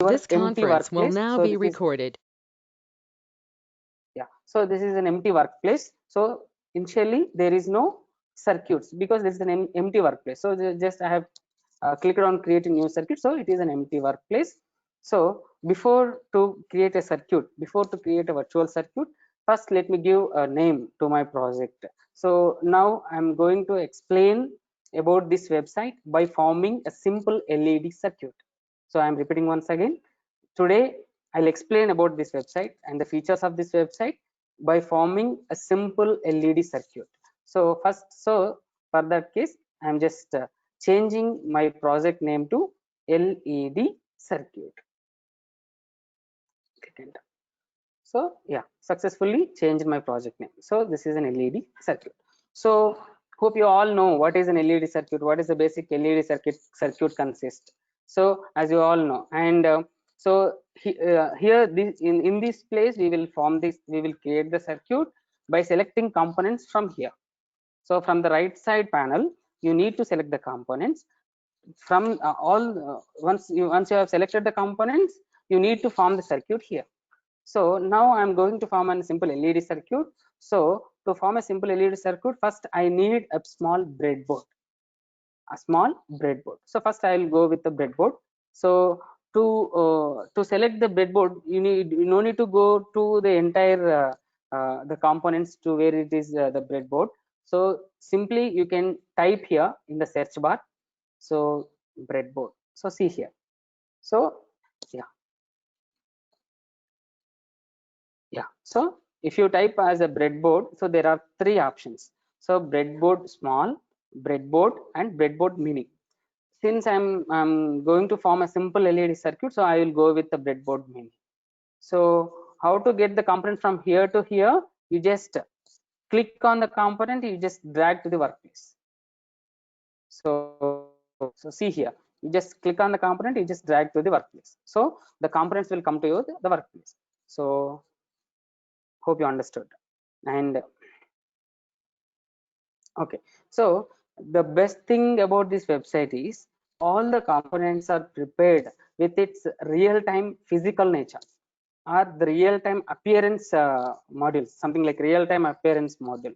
your This empty conference will workplace. now So be this is, recorded. yeah, so this is an empty workplace. So initially there is no circuits because this is an empty workplace. So just I have clicked on create a new circuit, so it is an empty workplace. So before to create a circuit, before to create a virtual circuit, first let me give a name to my project. So now I'm going to explain about this website by forming a simple LED circuit. So I'm repeating once again. Today I'll explain about this website and the features of this website by forming a simple LED circuit. So first, so for that case, I'm just changing my project name to LED circuit. So yeah, successfully changed my project name. So this is an LED circuit. So hope you all know what is an LED circuit, what is the basic LED circuit consists. So as you all know, and here this in this place we will form this, we will create the circuit by selecting components from here. So from the right side panel, you need to select the components from all once you have selected the components, you need to form the circuit here. So now I'm going to form a simple LED circuit. So to form a simple LED circuit, first I need a small breadboard, a small breadboard. So first I'll go with the breadboard. So to select the breadboard, you no need to go to the entire the components to where it is the breadboard. So simply you can type here in the search bar. So breadboard. So see here. So yeah, yeah, so if you type as a breadboard, so there are three options. So breadboard small, breadboard and breadboard mini. Since I'm going to form a simple LED circuit, so I will go with the breadboard mini. So how to get the component from here to here? You just click on the component, you just drag to the workplace. So see here, you just click on the component, you just drag to the workplace, so the components will come to you the workplace. So hope you understood. And okay, so the best thing about this website is all the components are prepared with its real-time physical nature or the real-time appearance modules, something like real-time appearance module.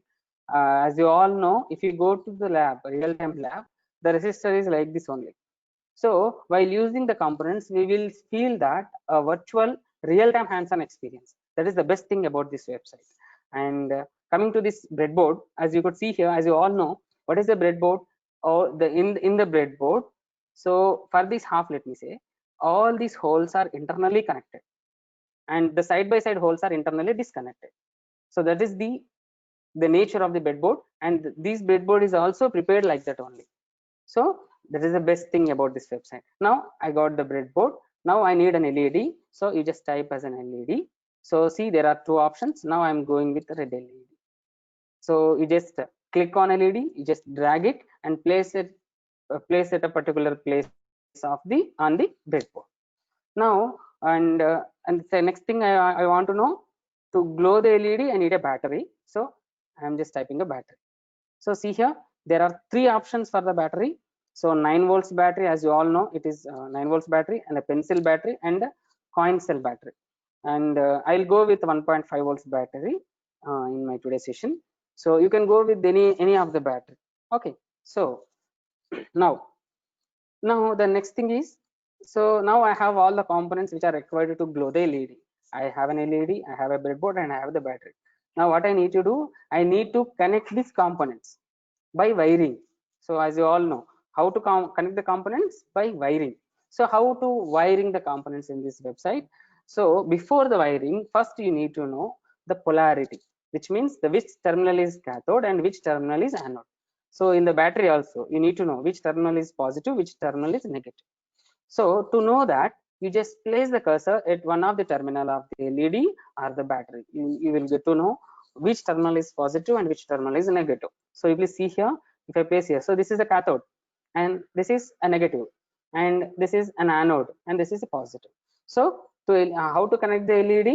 As you all know, if you go to the lab, real-time lab, the resistor is like this only. So while using the components, we will feel that a virtual real-time hands-on experience. That is the best thing about this website. And coming to this breadboard, as you could see here, as you all know, what is the breadboard or the in the breadboard? So for this half, let me say, all these holes are internally connected, and the side-by-side holes are internally disconnected. So that is the nature of the breadboard, and this breadboard is also prepared like that only. So that is the best thing about this website. Now I got the breadboard. Now I need an LED. So you just type as an LED. So see, there are two options. Now I'm going with the red LED. So you just click on LED, you just drag it and place at a particular place of the on the breadboard. Now and the next thing I want to know, to glow the LED I need a battery. So I'm just typing a battery. So see here, there are three options for the battery. So 9 volts battery, as you all know, it is 9 volts battery and a pencil battery and a coin cell battery. And I'll go with 1.5 volts battery in my today's session. So you can go with any of the battery. Okay. So now the next thing is, so now I have all the components which are required to glow the LED. I have an LED, I have a breadboard, and I have the battery. Now what I need to do, I need to connect these components by wiring. So as you all know, how to connect the components by wiring. So how to wiring the components in this website? So before the wiring, first you need to know the polarity, which means the which terminal is cathode and which terminal is anode. So in the battery also, you need to know which terminal is positive, which terminal is negative. So to know that, you just place the cursor at one of the terminal of the LED or the battery. You will get to know which terminal is positive and which terminal is negative. So you will see here, if I place here, so this is a cathode and this is a negative, and this is an anode and this is a positive. So to how to connect the LED,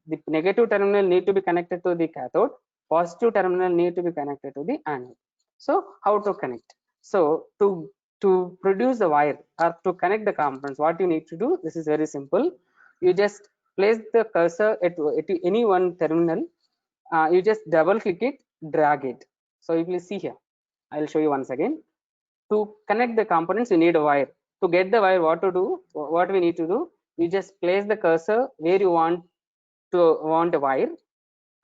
the negative terminal need to be connected to the cathode, positive terminal need to be connected to the anode. So how to connect? So to to produce the wire or to connect the components, what you need to do, this is very simple. You just place the cursor at any one terminal. You just double click it, drag it. So you will see here, I will show you once again. To connect the components, you need a wire. To get the wire, what to do, what we need to do, you just place the cursor where you want a wire,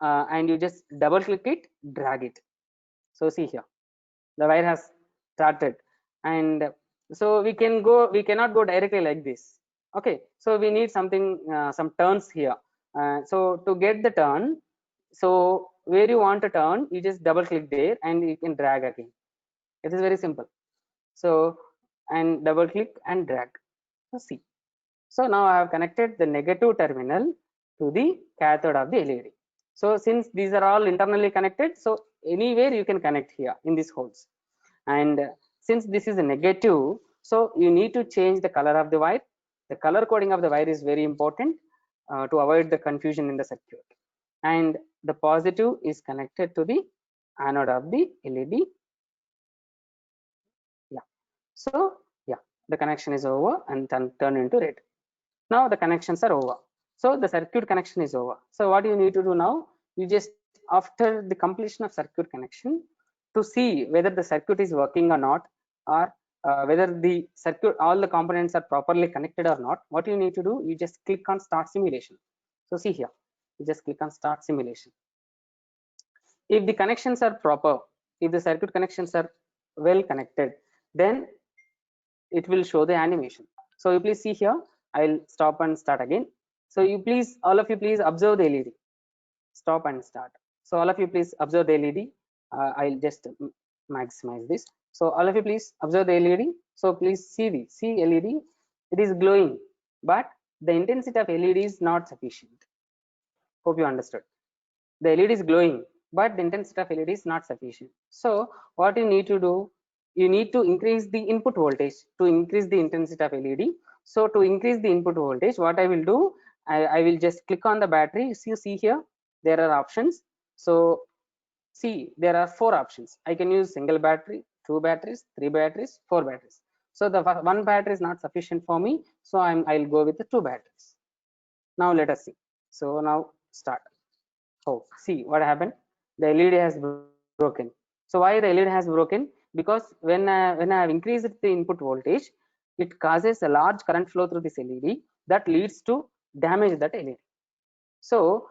and you just double click it, drag it. So see here, the wire has started. And so we cannot go directly like this. Okay, so we need something, some turns here. So to get the turn, so where you want to turn, you just double click there and you can drag again. It is very simple. So, and double click and drag. So see, so now I have connected the negative terminal to the cathode of the LED. So since these are all internally connected, so anywhere you can connect here in these holes. And since this is a negative, so you need to change the color of the wire. The color coding of the wire is very important to avoid the confusion in the circuit. And the positive is connected to the anode of the LED. Yeah, so yeah, the connection is over and turn into red. Now the connections are over. So the circuit connection is over. So what you need to do now, you just, after the completion of circuit connection, to see whether the circuit is working or not, or whether the circuit, all the components are properly connected or not, what you need to do, you just click on start simulation. So see here, you just click on start simulation. If the connections are proper, if the circuit connections are well connected, then it will show the animation. So you please see here, I'll stop and start again. So you please, all of you please observe the LED. Stop and start. So all of you please observe the LED. I'll just maximize this. So all of you please observe the LED. So please see LED. It is glowing, but the intensity of LED is not sufficient. Hope you understood. The LED is glowing, but the intensity of LED is not sufficient. So what you need to do, you need to increase the input voltage to increase the intensity of LED. So to increase the input voltage, what I will do, I will just click on the battery. You see here, there are options. So see, there are 4 options. I can use single battery, 2 batteries, 3 batteries, 4 batteries. So the one battery is not sufficient for me, so I'll go with the 2 batteries. Now let us see. So now start. Oh, see what happened, the LED has broken. So why the LED has broken? Because when I have increased the input voltage, it causes a large current flow through this LED that leads to damage that LED. So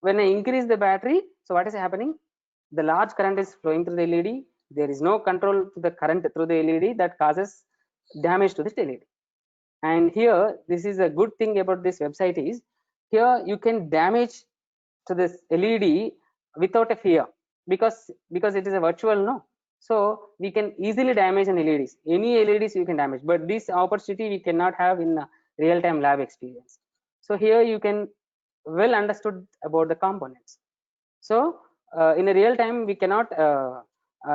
when I increase the battery, so what is happening, the large current is flowing through the LED. There is no control to the current through the LED that causes damage to this LED. And here, this is a good thing about this website is, here you can damage to this LED without a fear, because it is a virtual, no. So we can easily damage an LEDs. Any LEDs you can damage, but this opportunity we cannot have in real-time lab experience. So here you can well understood about the components. So in a real time we cannot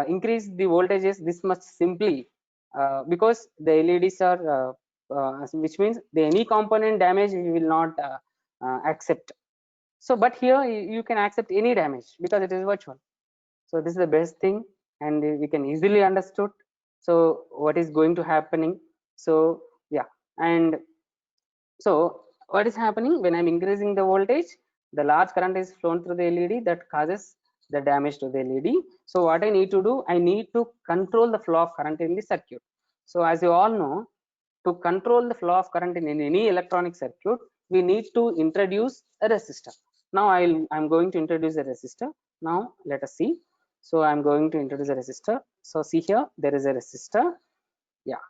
increase the voltages this much simply, because the LEDs are which means the any component damage we will not accept. So but here you can accept any damage because it is virtual. So this is the best thing, and we can easily understood so what is going to happening. So yeah, and so what is happening, when I'm increasing the voltage, the large current is flown through the LED that causes the damage to the LED. So what I need to do, I need to control the flow of current in the circuit. So as you all know, to control the flow of current in any electronic circuit, we need to introduce a resistor. Now I'm going to introduce a resistor. Now let us see. So I'm going to introduce a resistor. So see here, there is a resistor. Yeah,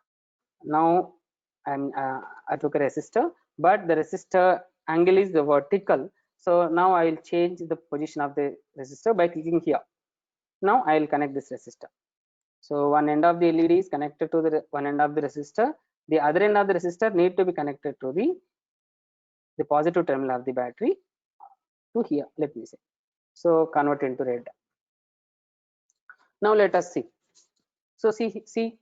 now I took a resistor, but the resistor angle is the vertical. So now I will change the position of the resistor by clicking here. Now I will connect this resistor. So one end of the LED is connected to the one end of the resistor. The other end of the resistor need to be connected to the positive terminal of the battery to here. Let me say. So convert into red. Now let us see. So see,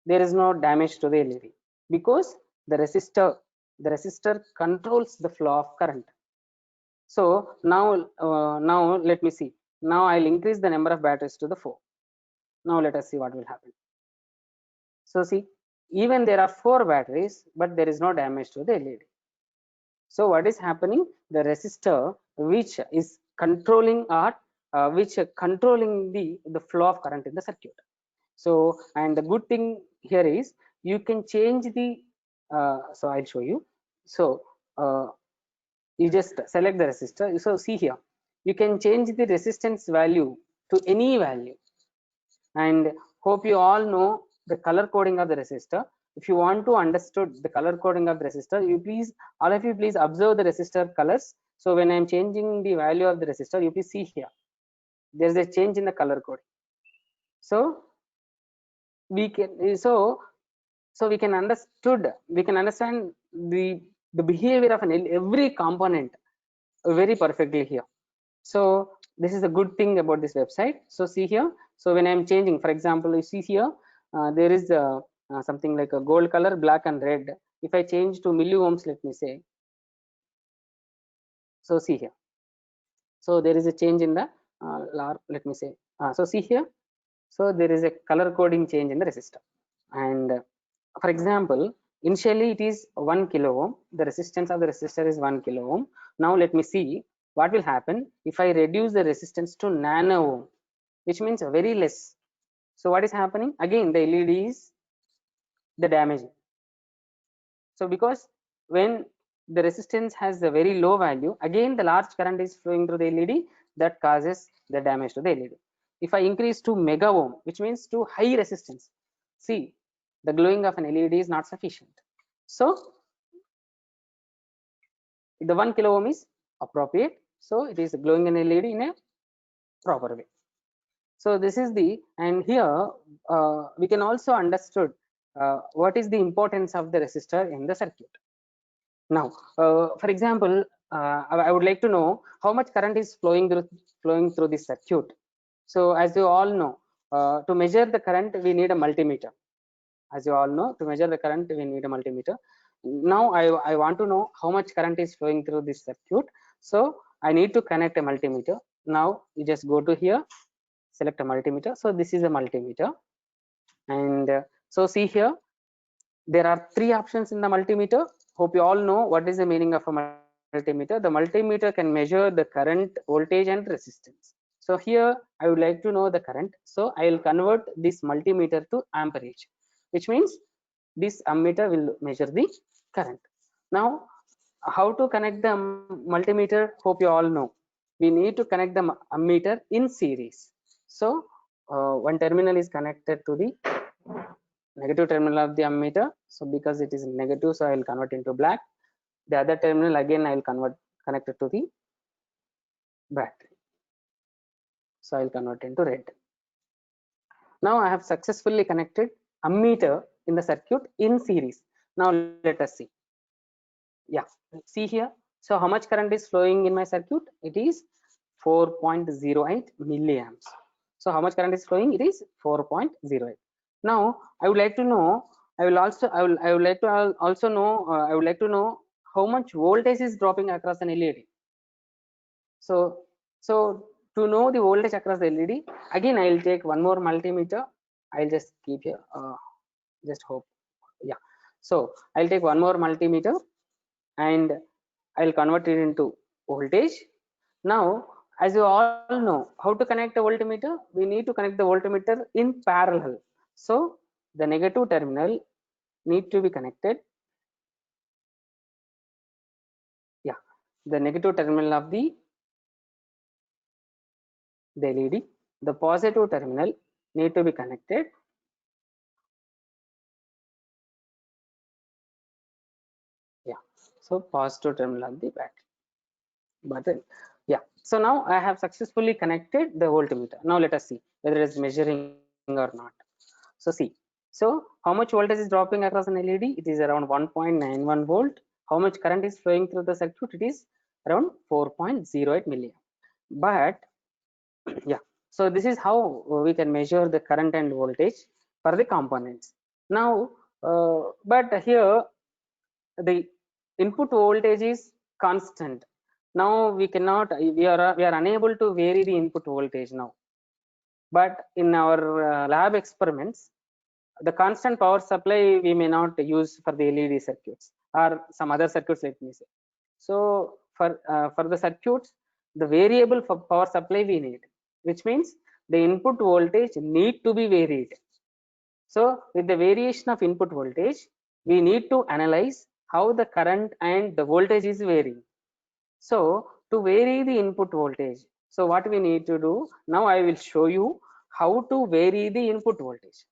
there is no damage to the LED because the resistor controls the flow of current. So now let me see. Now I'll increase the number of batteries to the 4. Now let us see what will happen. So see, even there are 4 batteries, but there is no damage to the LED. So what is happening? The resistor which is controlling controlling the flow of current in the circuit. So, and the good thing here is you can change the so I'll show you. So you just select the resistor. So see here, you can change the resistance value to any value, and hope you all know the color coding of the resistor. If you want to understand the color coding of the resistor, you please, all of you please observe the resistor colors. So when I'm changing the value of the resistor, you please see here, there's a change in the color coding. So we can we can understand the behavior of every component very perfectly here. So this is a good thing about this website. So see here, so when I'm changing, for example, you see here, there is something like a gold color, black and red. If I change to milliohms, let me say, so see here, so there is a change in the let me say, so see here, so there is a color coding change in the resistor. And for example, initially it is 1 kilo ohm, the resistance of the resistor is 1 kilo ohm. Now let me see what will happen if I reduce the resistance to nano ohm, which means very less. So what is happening? Again the LED is the damaging. So because when the resistance has a very low value, again the large current is flowing through the LED, that causes the damage to the LED. If I increase to mega ohm, which means to high resistance, see, the glowing of an LED is not sufficient. So the 1 kilo ohm is appropriate, so it is glowing an LED in a proper way. So this is the, and here we can also understood what is the importance of the resistor in the circuit. Now for example, I would like to know how much current is flowing through this circuit. So as you all know, to measure the current we need a multimeter. As you all know, to measure the current we need a multimeter. Now I want to know how much current is flowing through this circuit, so I need to connect a multimeter. Now you just go to here, select a multimeter. So this is a multimeter, and so see here, there are 3 options in the multimeter. Hope you all know what is the meaning of a multimeter. The multimeter can measure the current, voltage and resistance. So here I would like to know the current, so I will convert this multimeter to amperage, which means this ammeter will measure the current. Now how to connect the multimeter? Hope you all know, we need to connect the ammeter in series. So one terminal is connected to the negative terminal of the ammeter. So because it is negative, so I will convert into black. The other terminal again I will connect it to the battery, so I will convert into red. Now I have successfully connected ammeter in the circuit in series. Now let us see. Yeah, see here, so how much current is flowing in my circuit? It is 4.08 milliamps. So how much current is flowing? It is 4.08. Now I would like to know, I would like to also know, I would like to know how much voltage is dropping across an LED. So to know the voltage across the LED, again I will take one more multimeter. I'll just keep here, just hope, yeah. So I'll take one more multimeter and I'll convert it into voltage. Now as you all know how to connect a voltmeter, we need to connect the voltmeter in parallel. So the negative terminal need to be connected, yeah, the negative terminal of the LED, the positive terminal need to be connected, yeah, so positive terminal of the battery button, yeah. So now I have successfully connected the voltmeter. Now let us see whether it is measuring or not. So see, so how much voltage is dropping across an LED? It is around 1.91 volt. How much current is flowing through the circuit? It is around 4.08 milliamp. But yeah, so this is how we can measure the current and voltage for the components. Now but here the input voltage is constant. Now we are unable to vary the input voltage now. But in our lab experiments, the constant power supply we may not use for the LED circuits or some other circuits, let me say. So for the circuits, the variable for power supply we need, which means the input voltage need to be varied. So with the variation of input voltage, we need to analyze how the current and the voltage is varying. So to vary the input voltage, so what we need to do, now I will show you how to vary the input voltage.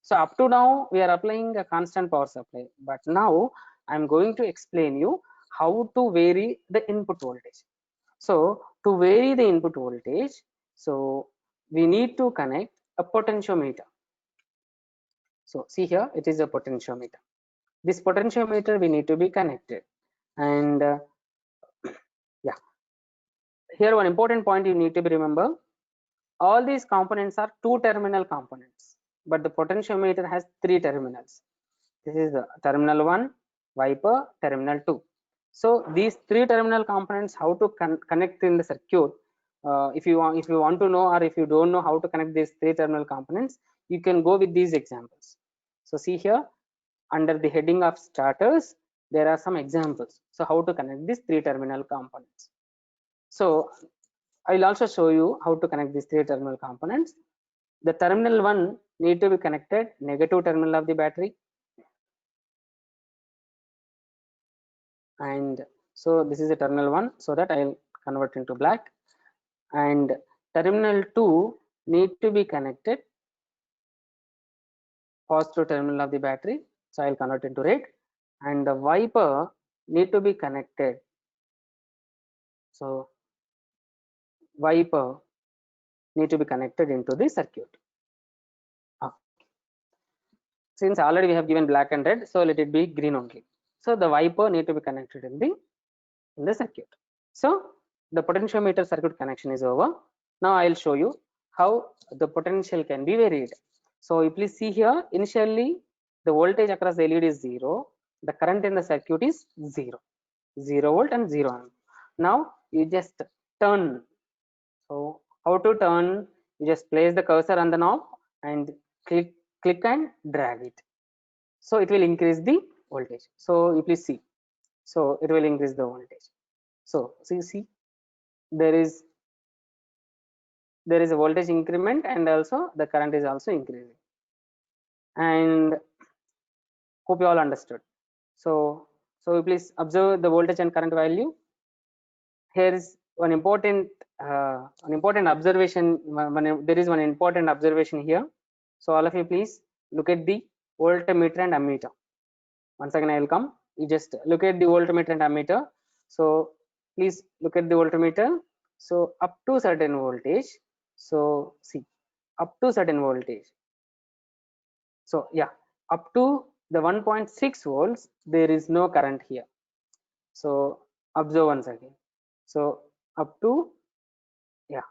So up to now we are applying a constant power supply, but now I'm going to explain you how to vary the input voltage. So to vary the input voltage, so we need to connect a potentiometer. So see here, it is a potentiometer. This potentiometer we need to be connected, and yeah, here one important point you need to be remember, all these components are two terminal components, but the potentiometer has three terminals. This is the terminal 1, wiper, terminal 2. So these three terminal components, how to connect in the circuit, if you want to know, or if you don't know how to connect these three terminal components, you can go with these examples. So see here, under the heading of starters, there are some examples. So how to connect these three terminal components. So I will also show you how to connect these three terminal components. The terminal 1 need to be connected negative terminal of the battery, and so this is the terminal 1, so that I'll convert into black, and terminal 2 need to be connected positive terminal of the battery, so I'll convert into red, and the wiper need to be connected, so wiper need to be connected into the circuit. Since already we have given black and red, so let it be green only. So the wiper need to be connected in the circuit. So the potentiometer circuit connection is over. Now I will show you how the potential can be varied. So you please see here, initially the voltage across the LED is 0, the current in the circuit is 0 volt and 0 amp. Now you just turn. So how to turn? You just place the cursor on the knob and click and drag it. So it will increase the voltage. So you please see. So it will increase the voltage. So see, there is a voltage increment, and also the current is also increasing. And hope you all understood. So please observe the voltage and current value. Here is one important observation. There is one important observation here. So all of you please look at the voltmeter and ammeter. Once again I will come. You just look at the voltmeter and ammeter. So please look at the voltmeter. So up to certain voltage. So see, up to certain voltage. So yeah, up to the 1.6 volts, there is no current here. So observe once again. So up to, yeah,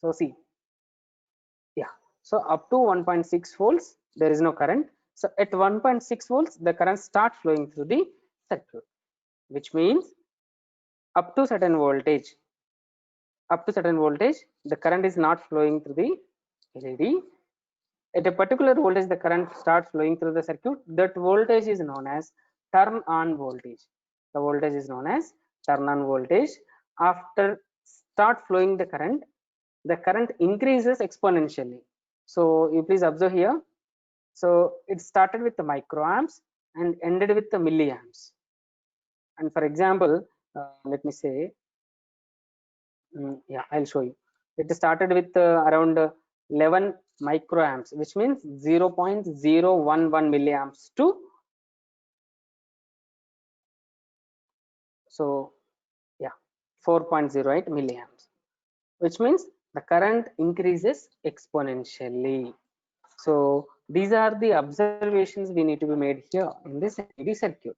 so see, yeah, so up to 1.6 volts, there is no current. So at 1.6 volts, the current starts flowing through the circuit, which means up to certain voltage, the current is not flowing through the LED. At a particular voltage, the current starts flowing through the circuit. That voltage is known as turn on voltage. The voltage is known as turn on voltage. After start flowing the current increases exponentially. So you please observe here. So it started with the microamps and ended with the milliamps. And for example, let me say, yeah, I'll show you. It started with around 11 microamps, which means 0.011 milliamps to, so yeah, 4.08 milliamps, which means the current increases exponentially. So these are the observations we need to be made here in this LED circuit.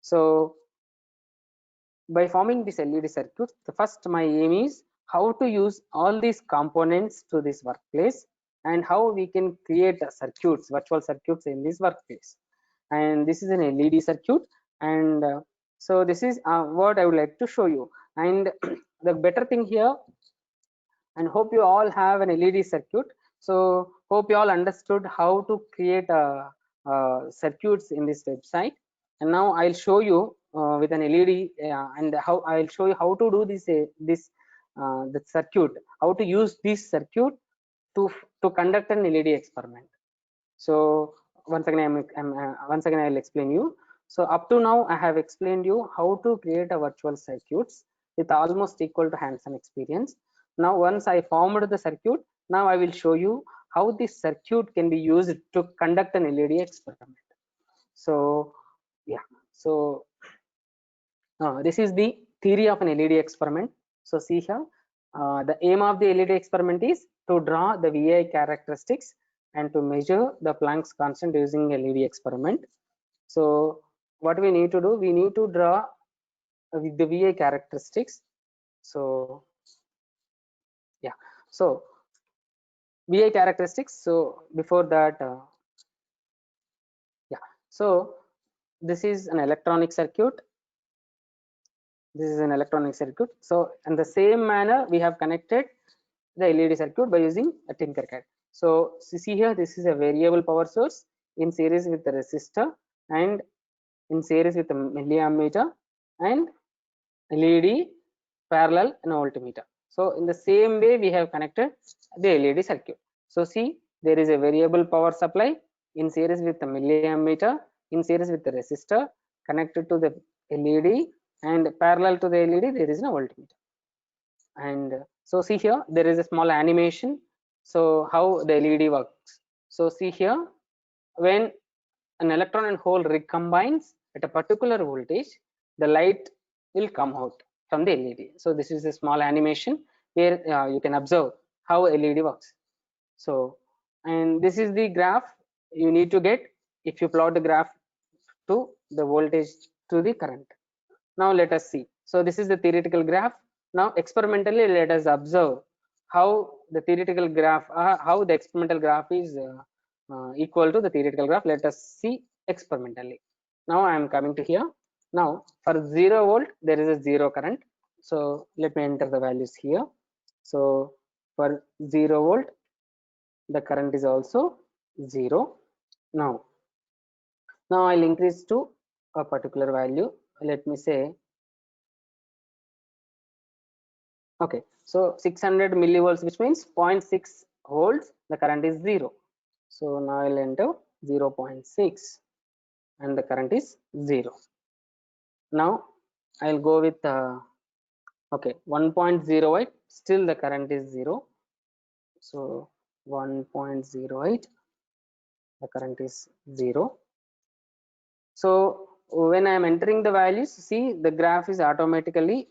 So by forming this LED circuit, the first my aim is how to use all these components to this workplace, and how we can create circuits, virtual circuits in this workplace. And this is an LED circuit, and so this is what I would like to show you. And the better thing here, and hope you all have an LED circuit. So hope you all understood how to create circuits in this website. And now I'll show you with an LED and how I'll show you how to do the circuit, how to use this circuit to conduct an LED experiment. So once again, once again I'll explain you. So up to now I have explained you how to create a virtual circuits with almost equal to hands-on experience. Now once I formed the circuit, now I will show you how this circuit can be used to conduct an LED experiment. So yeah, so this is the theory of an LED experiment. So see here, the aim of the LED experiment is to draw the VI characteristics and to measure the Planck's constant using LED experiment. So what we need to do, we need to draw with the VI characteristics. So yeah, so VI characteristics. So before that, yeah, so this is an electronic circuit. This is an electronic circuit. So in the same manner, we have connected the LED circuit by using a Tinkercad. So see here, this is a variable power source in series with the resistor and in series with the milliammeter and LED parallel and voltmeter. So in the same way, we have connected the LED circuit. So see, there is a variable power supply in series with the milliammeter, in series with the resistor, connected to the LED, and parallel to the LED, there is a voltmeter. And so see here, there is a small animation. So how the LED works. So see here, when an electron and hole recombines at a particular voltage, the light will come out from the LED. So this is a small animation where you can observe how LED works. So, and this is the graph you need to get if you plot the graph to the voltage to the current. Now let us see. So this is the theoretical graph. Now experimentally, let us observe how the theoretical graph, how the experimental graph is equal to the theoretical graph. Let us see experimentally. Now I am coming to here. Now for 0 volt, there is a 0 current. So let me enter the values here. So for 0 volt, the current is also 0. Now I'll increase to a particular value. Let me say, okay, so 600 millivolts, which means 0.6 volts, the current is 0. So now I'll enter 0.6 and the current is 0. Now I'll go with okay, 1.08, still the current is 0. So 1.08, the current is 0. So when I am entering the values, see the graph is automatically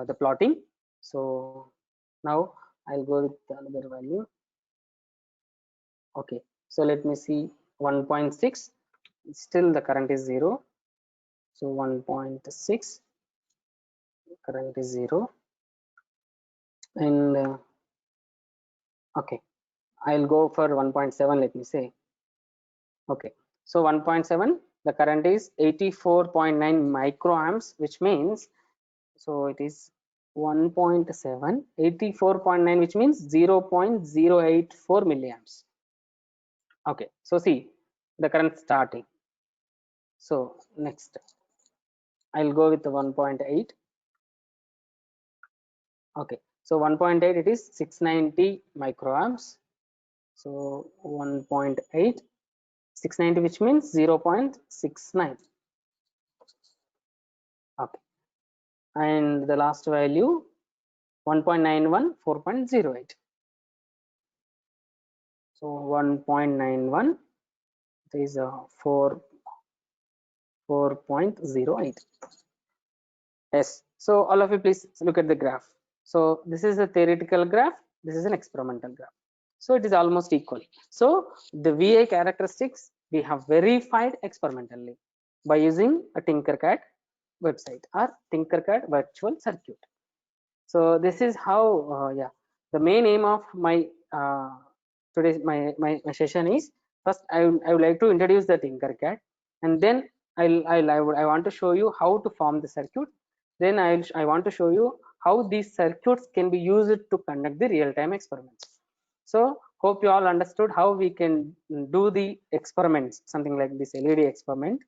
the plotting. So now I'll go with another value. Okay, so let me see 1.6, still the current is 0. So 1.6, current is 0. And okay, I'll go for 1.7, let me say. Okay, so 1.7, the current is 84.9 microamps, which means, so it is 1.7, 84.9, which means 0.084 milliamps. Okay, so see the current starting. So next I'll go with the 1.8. Okay, so 1.8, it is 690 microamps. So 1.8, 690, which means 0.69. Okay, and the last value 1.91, 4.08. So 1.91 is 4.08. Yes, so all of you please look at the graph. So this is a theoretical graph, this is an experimental graph. So it is almost equal. So the VI characteristics we have verified experimentally by using a Tinkercad website or Tinkercad virtual circuit. So this is how yeah, the main aim of my today's my session is, first I would like to introduce the Tinkercad, and then I want to show you how to form the circuit. Then I want to show you how these circuits can be used to conduct the real-time experiments. So hope you all understood how we can do the experiments, something like this LED experiment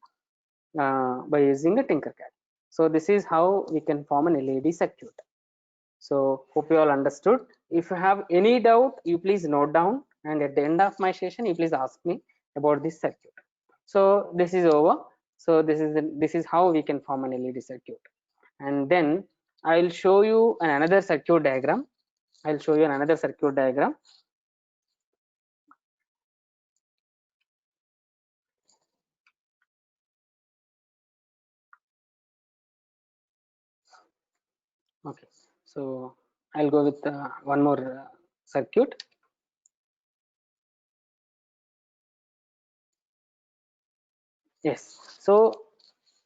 by using a Tinkercad. So this is how we can form an LED circuit. So hope you all understood. If you have any doubt, you please note down, and at the end of my session you please ask me about this circuit. So this is over. So this is how we can form an LED circuit. And then I will show you another circuit diagram. I'll show you another circuit diagram. Okay, so I'll go with one more circuit. Yes, so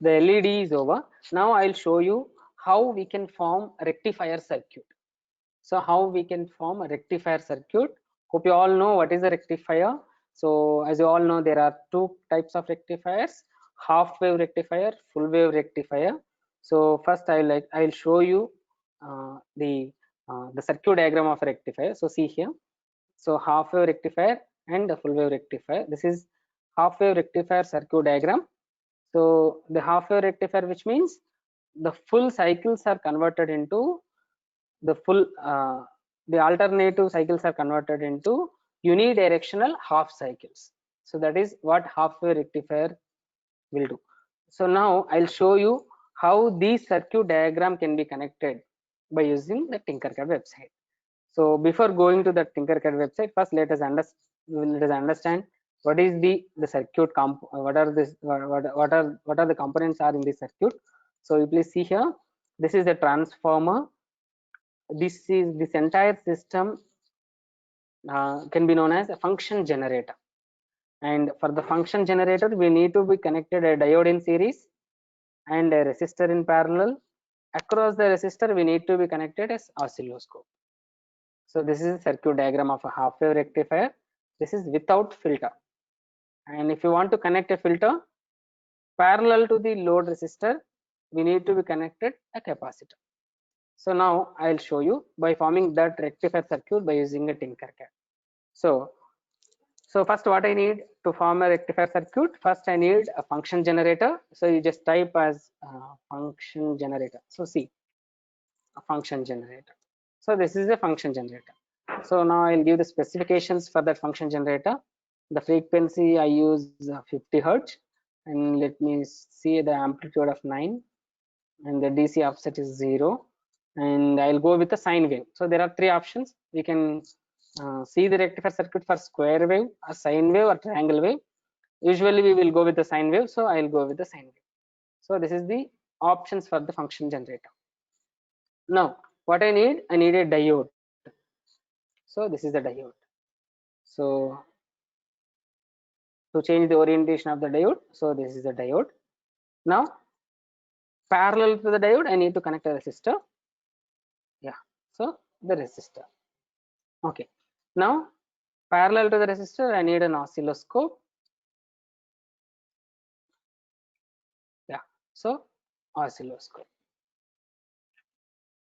the LED is over. Now I'll show you how we can form a rectifier circuit. So how we can form a rectifier circuit. Hope you all know what is a rectifier. So as you all know, there are two types of rectifiers: half wave rectifier, full wave rectifier. So first I'll show you the circuit diagram of a rectifier. So see here. So half wave rectifier and the full wave rectifier. This is half wave rectifier circuit diagram. So the half wave rectifier, which means the full cycles are converted into the full the alternative cycles are converted into unidirectional half cycles. So that is what half wave rectifier will do. So now I'll show you how these circuit diagram can be connected by using the Tinkercad website. So before going to the Tinkercad website, first let us understand what is the circuit what are this what are the components are in this circuit. So you please see here, this is the transformer. This entire system can be known as a function generator, and for the function generator we need to be connected a diode in series and a resistor in parallel. Across the resistor we need to be connected as oscilloscope. So this is a circuit diagram of a half wave rectifier. This is without filter, and if you want to connect a filter parallel to the load resistor, we need to be connected a capacitor. So now I'll show you by forming that rectifier circuit by using a Tinkercad. So first what I need to form a rectifier circuit, first I need a function generator. So you just type as function generator. So see, a function generator. So this is a function generator. So now I'll give the specifications for that function generator. The frequency I use 50 hertz, and let me see the amplitude of 9, and the DC offset is 0, and I'll go with the sine wave. So there are three options. We can see the rectifier circuit for square wave, a sine wave, or triangle wave. Usually we will go with the sine wave, so I'll go with the sine wave. So this is the options for the function generator. Now what I need a diode. So this is the diode. So to change the orientation of the diode, so this is the diode. Now parallel to the diode I need to connect a resistor. Yeah, so the resistor. Okay, now parallel to the resistor I need an oscilloscope. Yeah, so oscilloscope.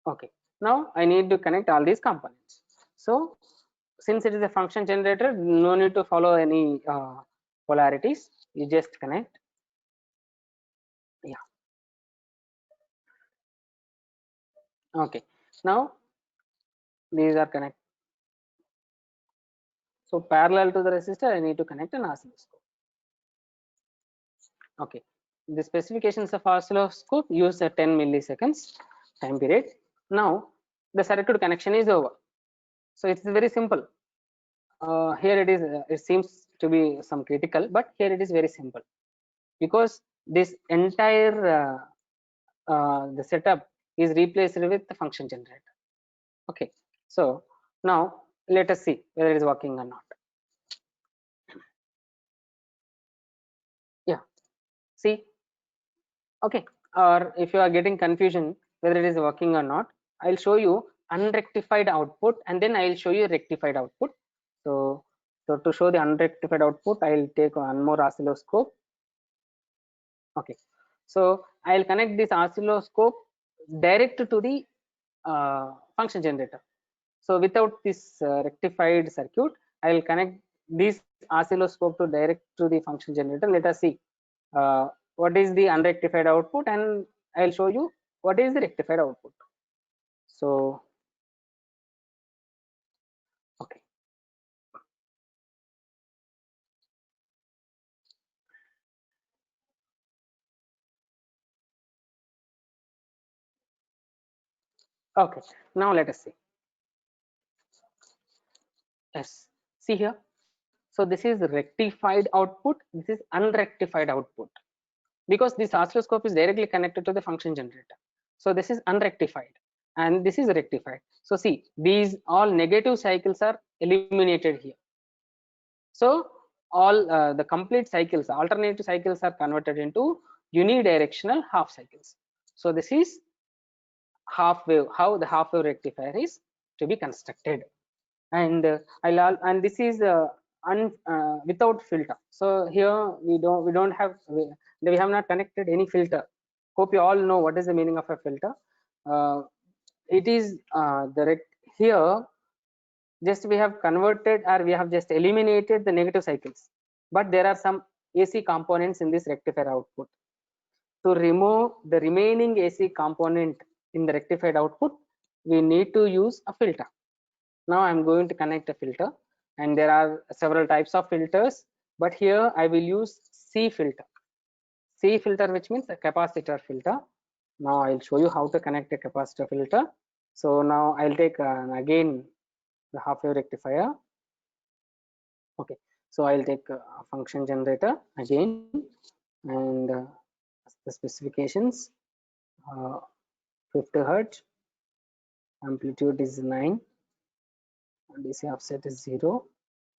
Okay, now I need to connect all these components. So since it is a function generator, no need to follow any polarities, you just connect. Yeah, okay, now these are connected. So parallel to the resistor I need to connect an oscilloscope. Okay, the specifications of oscilloscope use a 10 milliseconds time period. Now the circuit connection is over. So it's very simple. Here it is, it seems to be some critical, but here it is very simple, because this entire the setup is replaced with the function generator. Okay, so now let us see whether it is working or not. Yeah, see. Okay, or if you are getting confusion whether it is working or not, I'll show you unrectified output and then I'll show you rectified output. So to show the unrectified output, I'll take one more oscilloscope. Okay, so I'll connect this oscilloscope direct to the function generator. So without this rectified circuit, I'll connect this oscilloscope to direct to the function generator. Let us see what is the unrectified output, and I'll show you what is the rectified output. So okay, okay, now let us see. Yes, see here. So this is rectified output, this is unrectified output, because this oscilloscope is directly connected to the function generator. So this is unrectified and this is rectified. So see, these all negative cycles are eliminated here. So all the complete cycles, alternative cycles are converted into unidirectional half cycles. So this is half wave, how the half wave rectifier is to be constructed. And and this is without filter. So here we have not connected any filter. Hope you all know what is the meaning of a filter. uh, it is here just we have converted, or we have just eliminated the negative cycles, but there are some AC components in this rectifier output. To remove the remaining AC component in the rectified output, we need to use a filter. Now I'm going to connect a filter, and there are several types of filters, but here I will use C filter. C filter, which means a capacitor filter. Now I'll show you how to connect a capacitor filter. So now I'll take again the half wave rectifier. Okay, so I'll take a function generator again, and the specifications, 50 hertz, amplitude is 9, DC offset is 0.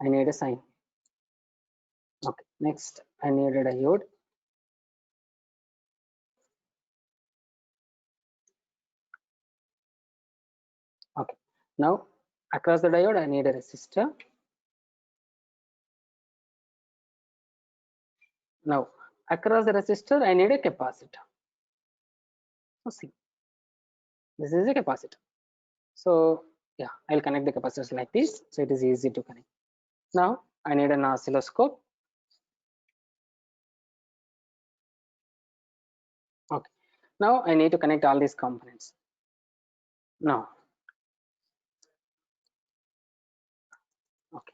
I need a sine. Okay, next I need a diode. Okay, now across the diode I need a resistor. Now across the resistor I need a capacitor. So see, this is a capacitor. So yeah, I'll connect the capacitors like this, so it is easy to connect. Now I need an oscilloscope. Okay, now I need to connect all these components. Now okay,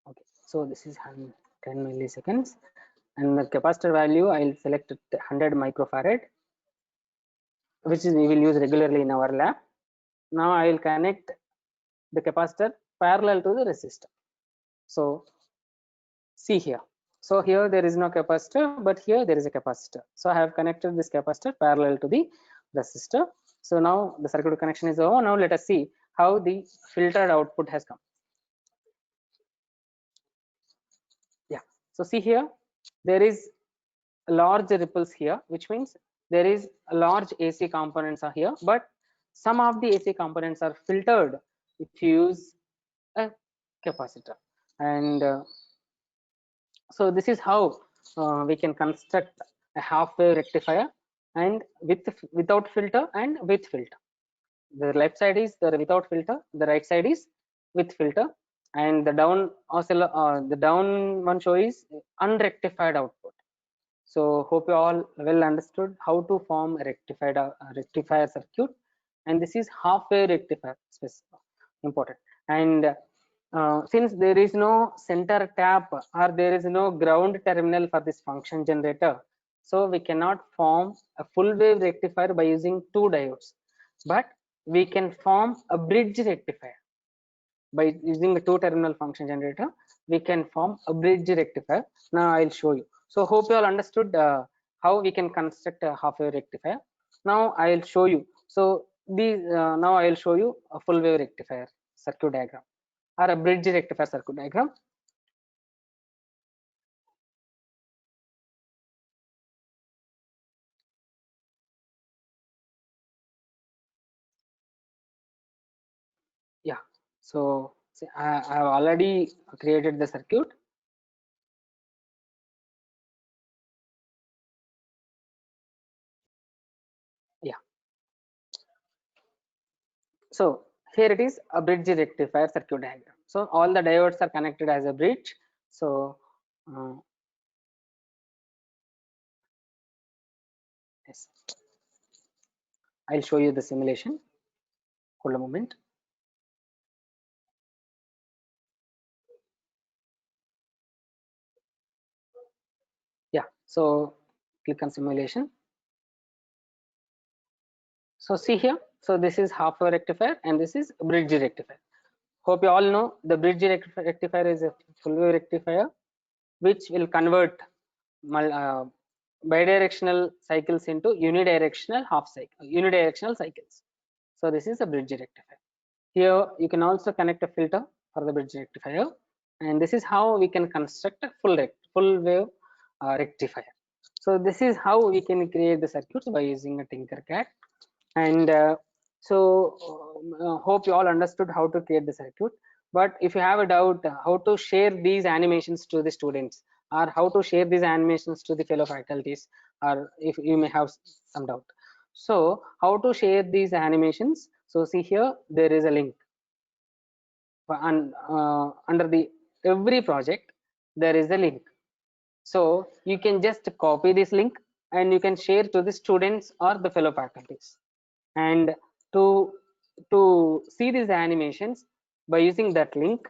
okay, so this is 10 milliseconds, and the capacitor value I'll select 100 microfarad, which is we will use regularly in our lab. Now I will connect the capacitor parallel to the resistor. So see here, so here there is no capacitor, but here there is a capacitor. So I have connected this capacitor parallel to the resistor. So now the circuit connection is over. Now let us see how the filtered output has come. Yeah, so see here, there is large ripples here, which means there is a large AC components are here, but some of the AC components are filtered if you use a capacitor. And so this is how we can construct a half wave rectifier, and without filter and with filter. The left side is the without filter, the right side is with filter, and the down one show is unrectified output. So hope you all well understood how to form a rectifier circuit, and this is half wave rectifier, important. And since there is no center tap or there is no ground terminal for this function generator, so we cannot form a full wave rectifier by using two diodes, but we can form a bridge rectifier by using the two terminal function generator. We can form a bridge rectifier. Now I'll show you. So hope you all understood how we can construct a half wave rectifier. Now I'll show you. So these now I'll show you a full wave rectifier circuit diagram, or a bridge rectifier circuit diagram. Yeah, So I have already created the circuit. Yeah. So here it is a bridge rectifier circuit diagram. So all the diodes are connected as a bridge. So uh, yes, I'll show you the simulation. Hold a moment. Yeah. So click on simulation. So see here. So this is half wave rectifier and this is bridge rectifier. Hope you all know the bridge rectifier is a full wave rectifier which will convert bidirectional cycles into unidirectional unidirectional cycles. So this is a bridge rectifier. Here you can also connect a filter for the bridge rectifier, and this is how we can construct a full wave rectifier. So this is how we can create the circuits by using a Tinkercad. And hope you all understood how to create the circuit. But if you have a doubt how to share these animations to the students, or how to share these animations to the fellow faculties, or if you may have some doubt, so how to share these animations? So see here, there is a link, and under the every project there is a link. So you can just copy this link and you can share to the students or the fellow faculties. And to see these animations by using that link,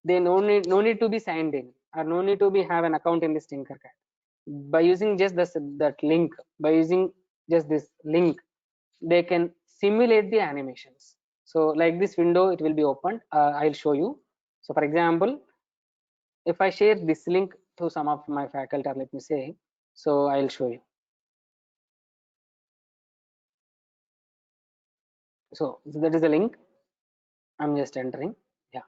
they no need to be signed in, or no need to be have an account in this Tinkercad. By using just that link, by using just this link, they can simulate the animations. So like this window, it will be opened. I'll show you. So for example, if I share this link to some of my faculty, or let me say, so I'll show you. So that is the link. I'm just entering. Yeah.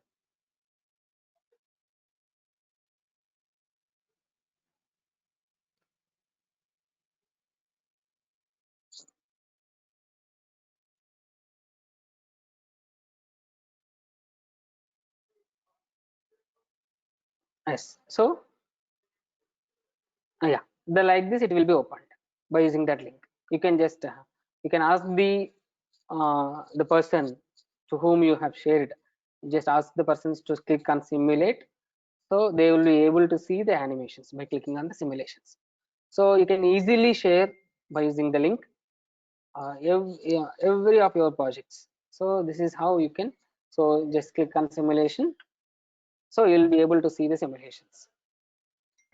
Yes. So yeah, the like this, it will be opened by using that link. You can just you can ask the person to whom you have shared, just ask the persons to click on simulate, so they will be able to see the animations by clicking on the simulations. So you can easily share by using the link every of your projects. So this is how you can, so just click on simulation, so you'll be able to see the simulations.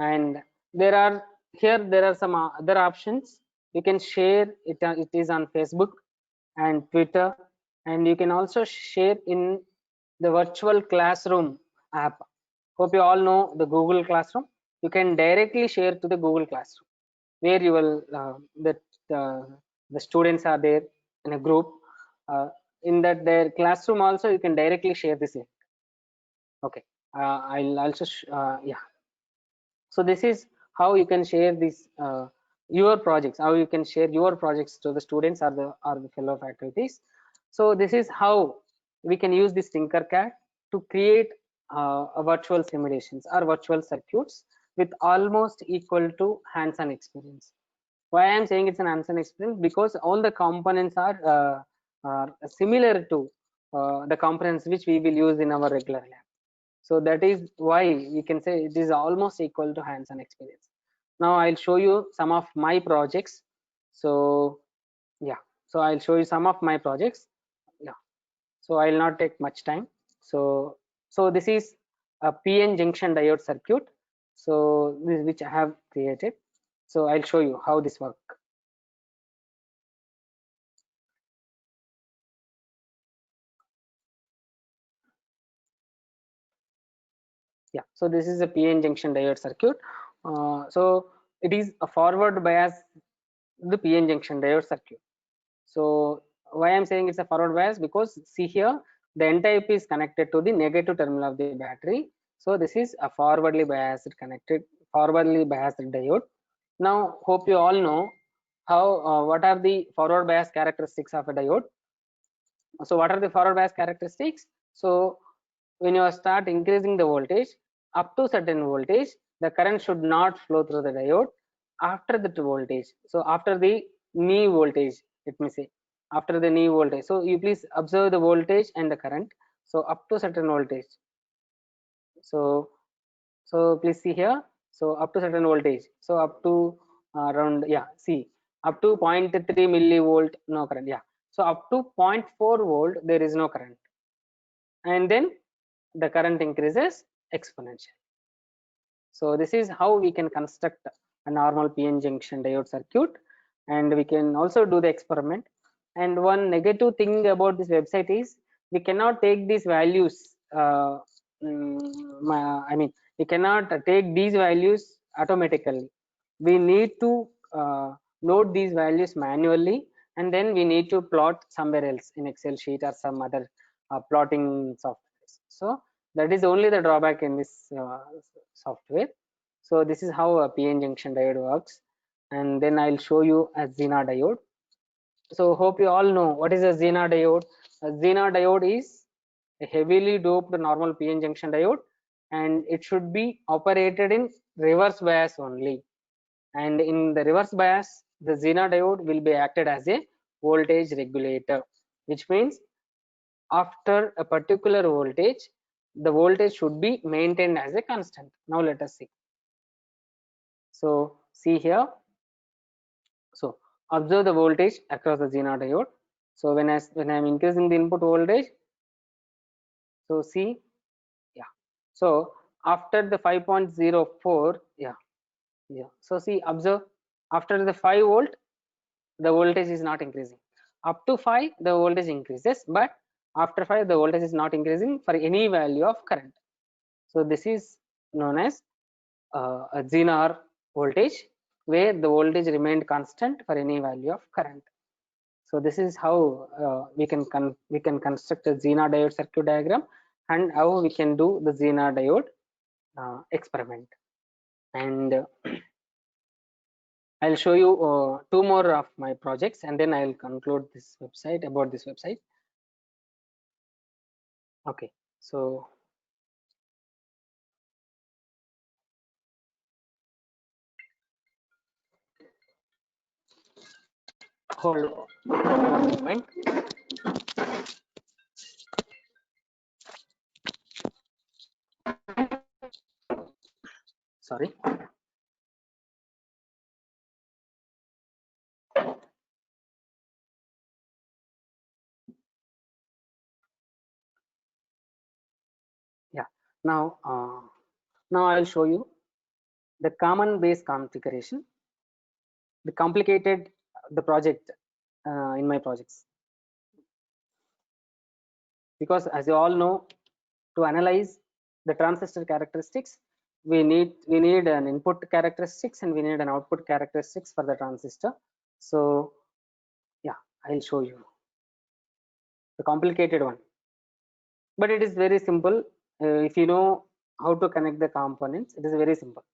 And there are there are some other options. You can share it, it is on Facebook and Twitter, and you can also share in the virtual classroom app. Hope you all know the Google Classroom. You can directly share to the Google Classroom, where you will uh, the students are there in a group. In that their classroom also, you can directly share this link. Okay. I'll also yeah. So this is how you can share these your projects, how you can share your projects to the students or the fellow faculties. So this is how we can use this Tinkercad to create a virtual simulations or virtual circuits with almost equal to hands-on experience. Why I'm saying it's an hands-on experience, because all the components are similar to the components which we will use in our regular lab. So that is why we can say it is almost equal to hands-on experience. Now I'll show you some of my projects. So yeah, so I'll show you some of my projects. Yeah, so I'll not take much time. So this is a PN junction diode circuit, so this which I have created. So I'll show you how this works. Yeah, so this is a PN junction diode circuit. So it is a forward bias, the PN junction diode circuit. So why I'm saying it's a forward bias, because see here, the N type is connected to the negative terminal of the battery. So this is a forwardly biased diode. Now hope you all know how what are the forward bias characteristics of a diode. So what are the forward bias characteristics? So when you start increasing the voltage up to certain voltage, the current should not flow through the diode after that voltage. So after the knee voltage, let me say, after the knee voltage. So you please observe the voltage and the current. So up to certain voltage. So please see here. So up to certain voltage. So up to around, yeah, see, up to 0.3 millivolt, no current. Yeah. So up to 0.4 volt, there is no current. And then the current increases exponentially. So this is how we can construct a normal PN junction diode circuit, and we can also do the experiment. And one negative thing about this website is we cannot take these values. I mean, we cannot take these values automatically. We need to load these values manually, and then we need to plot somewhere else in Excel sheet or some other plotting software. So that is only the drawback in this software. So this is how a PN junction diode works, and then I'll show you a Zener diode. So hope you all know what is a Zener diode. A Zener diode is a heavily doped normal PN junction diode, and it should be operated in reverse bias only. And in the reverse bias, the Zener diode will be acted as a voltage regulator, which means after a particular voltage, the voltage should be maintained as a constant. Now let us see. So see here. So observe the voltage across the Zener diode. So when I'm increasing the input voltage, so see, yeah. So after the 5.04, yeah. So see, observe, after the 5 volt, the voltage is not increasing. Up to 5, the voltage increases, but after 5, the voltage is not increasing for any value of current. So this is known as a Zener voltage, where the voltage remained constant for any value of current. So this is how we can construct a Zener diode circuit diagram, and how we can do the Zener diode experiment. And I'll show you 2 more of my projects, and then I'll conclude this website about this website. Okay, so hold one moment. Sorry. Yeah. Now I'll show you the common base configuration, the complicated the project in my projects, because as you all know, to analyze the transistor characteristics, we need an input characteristics and we need an output characteristics for the transistor. So yeah, I'll show you the complicated one, but it is very simple. If you know how to connect the components, it is very simple.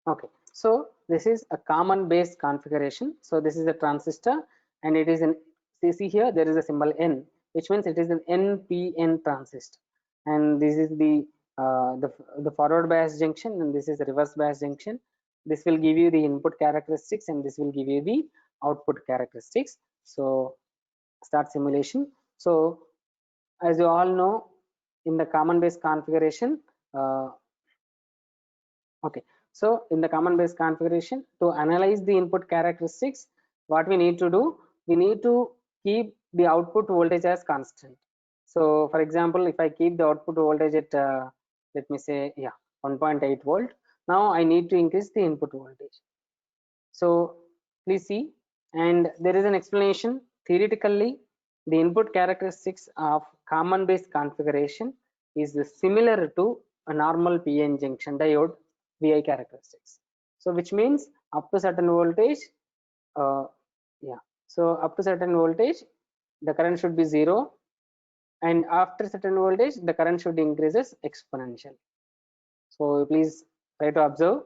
Okay, so this is a common base configuration. So this is a transistor, and it is an, see here there is a symbol N, which means it is an NPN transistor, and this is the forward bias junction, and this is the reverse bias junction. This will give you the input characteristics, and this will give you the output characteristics. So start simulation. So as you all know, in the common base configuration, okay, so in the common base configuration, to analyze the input characteristics, what we need to do, we need to keep the output voltage as constant. So for example, if I keep the output voltage at let me say, yeah, 1.8 volt, now I need to increase the input voltage. So please see, and there is an explanation. Theoretically, the input characteristics of common base configuration is similar to a normal PN junction diode VI characteristics. So which means up to certain voltage, yeah, so up to certain voltage, the current should be 0, and after certain voltage, the current should increases exponentially. So please try to observe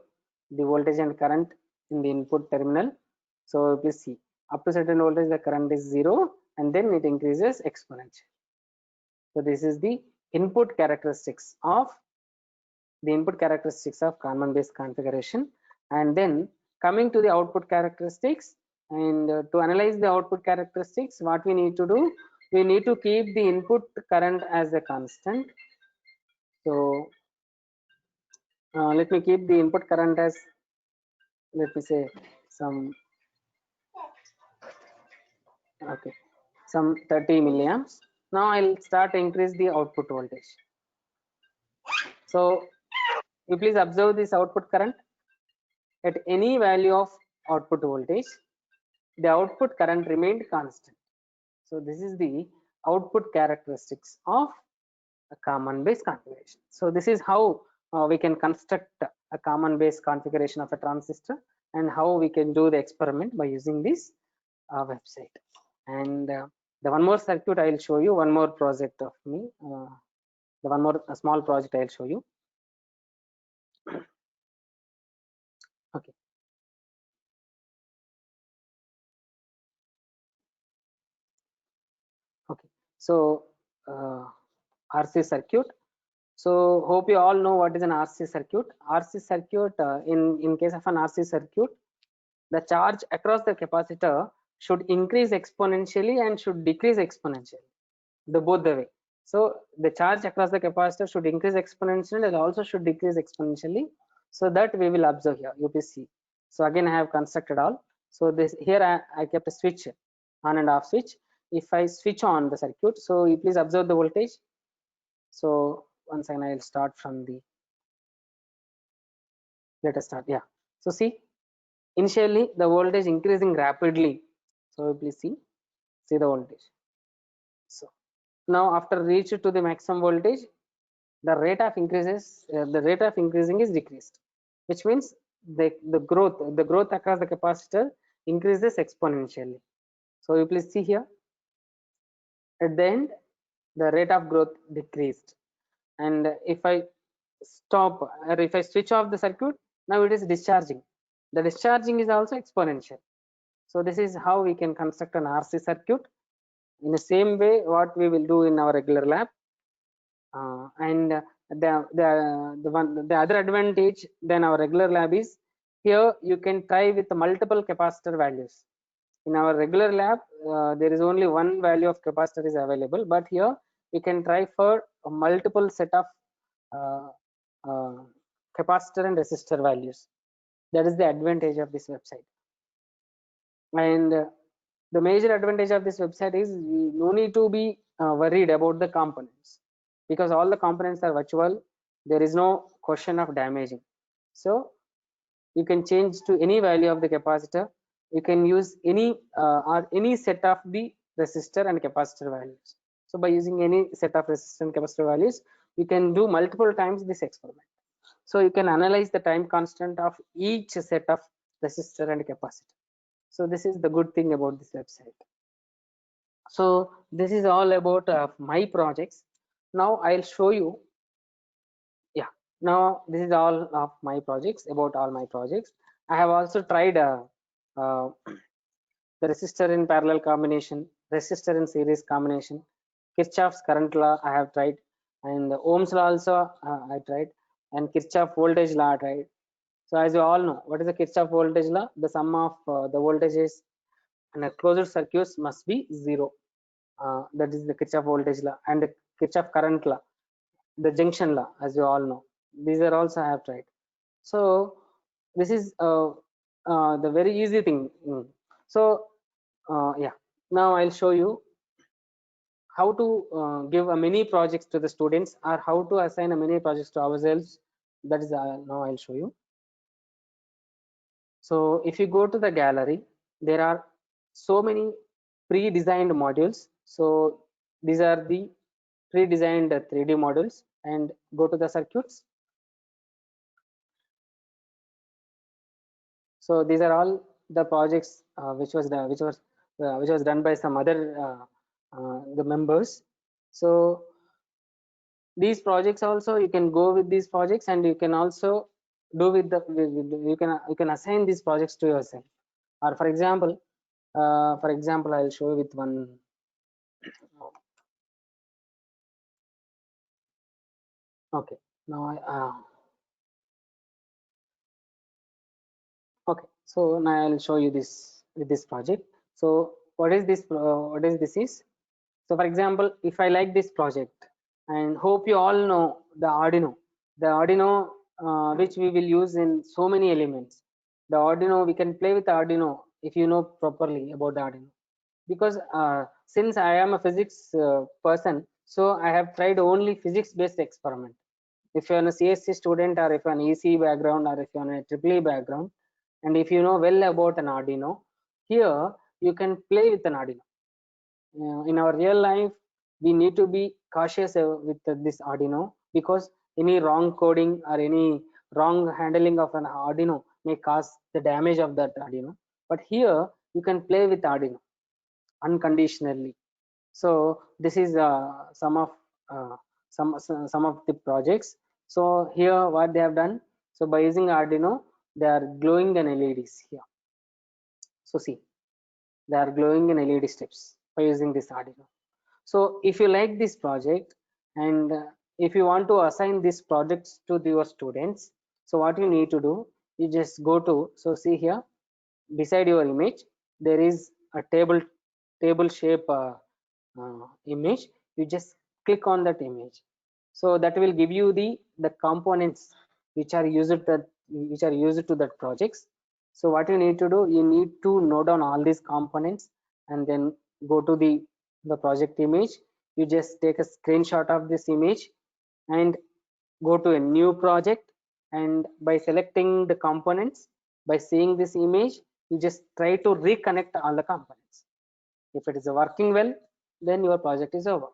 the voltage and current in the input terminal. So please see, up to certain voltage the current is 0 and then it increases exponentially. So this is the input characteristics of Kalman based configuration. And then coming to the output characteristics, and to analyze the output characteristics, what we need to do, we need to keep the input current as a constant. So let me keep the input current as, let me say, some, okay, some 30 milliamps. Now I'll start increase the output voltage. So you please observe this output current. At any value of output voltage, the output current remained constant. So this is the output characteristics of a Kalman based configuration. So this is how we can construct a Kalman based configuration of a transistor, and how we can do the experiment by using this website. And the one more circuit I will show you, one more project of me, the one more small project I will show you. Okay. Okay. So RC circuit. So hope you all know what is an RC circuit. RC circuit, in case of an RC circuit, the charge across the capacitor should increase exponentially and should decrease exponentially, both the way. So the charge across the capacitor should increase exponentially and also should decrease exponentially. So that we will observe here, UPC. So again, I have constructed all. So this here I kept a switch, on and off switch. If I switch on the circuit, so you please observe the voltage. So once again, I'll start from the, let us start. Yeah. So see, initially the voltage increasing rapidly. So please see the voltage. So now after reach to the maximum voltage, the rate of increasing is decreased, which means the growth across the capacitor increases exponentially. So you please see here, at the end the rate of growth decreased, and if I stop or if I switch off the circuit, now it is discharging. The discharging is also exponential. So this is how we can construct an RC circuit in the same way what we will do in our regular lab. And the other advantage than our regular lab is, here you can try with multiple capacitor values. In our regular lab, there is only one value of capacitor is available, but here you can try for a multiple set of uh, uh, capacitor and resistor values. That is the advantage of this website. And the major advantage of this website is no need to be worried about the components, because all the components are virtual. There is no question of damaging. So you can change to any value of the capacitor. You can use any or any set of the resistor and capacitor values. So by using any set of resistor and capacitor values, you can do multiple times this experiment. So you can analyze the time constant of each set of resistor and capacitor. So this is the good thing about this website. So this is all about my projects. Now I'll show you. Yeah, now this is all of my projects, about all my projects. I have also tried uh, the resistor in parallel combination, resistor in series combination, Kirchhoff's current law I have tried, and the Ohm's law also I tried, and Kirchhoff voltage law I tried. So as you all know, what is the Kirchhoff voltage law? The sum of the voltages in a closed circuits must be 0. That is the Kirchhoff voltage law, and the Kirchhoff current law, the junction law, as you all know. These are also I have tried. So this is the very easy thing. So yeah, now I'll show you how to give a mini projects to the students, or how to assign a mini projects to ourselves. That is now I'll show you. So if you go to the gallery, there are so many pre-designed modules. So these are the pre-designed 3D models, and go to the circuits. So these are all the projects which was done by some other the members. So these projects also, you can go with these projects, and you can also do with the you can assign these projects to yourself. Or for example, I'll show you with one. Okay, now okay, so now I'll show you this with this project. So what is this? What is this is? So for example, if I like this project, and hope you all know the Arduino which we will use in so many elements. The Arduino, we can play with the Arduino if you know properly about the Arduino. Because since I am a physics person, so I have tried only physics based experiment. If you're a CSC student, or if you're an EC background, or if you're on a triple E background, and if you know well about an Arduino, here you can play with an Arduino. In our real life, we need to be cautious with this Arduino, because any wrong coding or any wrong handling of an Arduino may cause the damage of that Arduino. But here you can play with Arduino unconditionally. So this is uh, some of the projects. So here what they have done, so by using Arduino, they are glowing an LEDs here. So see, they are glowing in LED strips by using this Arduino. So if you like this project, and if you want to assign these projects to your students, so what you need to do, you just go to, so see here beside your image there is a table shape image. You just click on that image, so that will give you the components which are used to that projects. So what you need to do, you need to note down all these components, and then go to the project image. You just take a screenshot of this image and go to a new project, and by selecting the components, by seeing this image, you just try to reconnect all the components. If it is working well, then your project is over.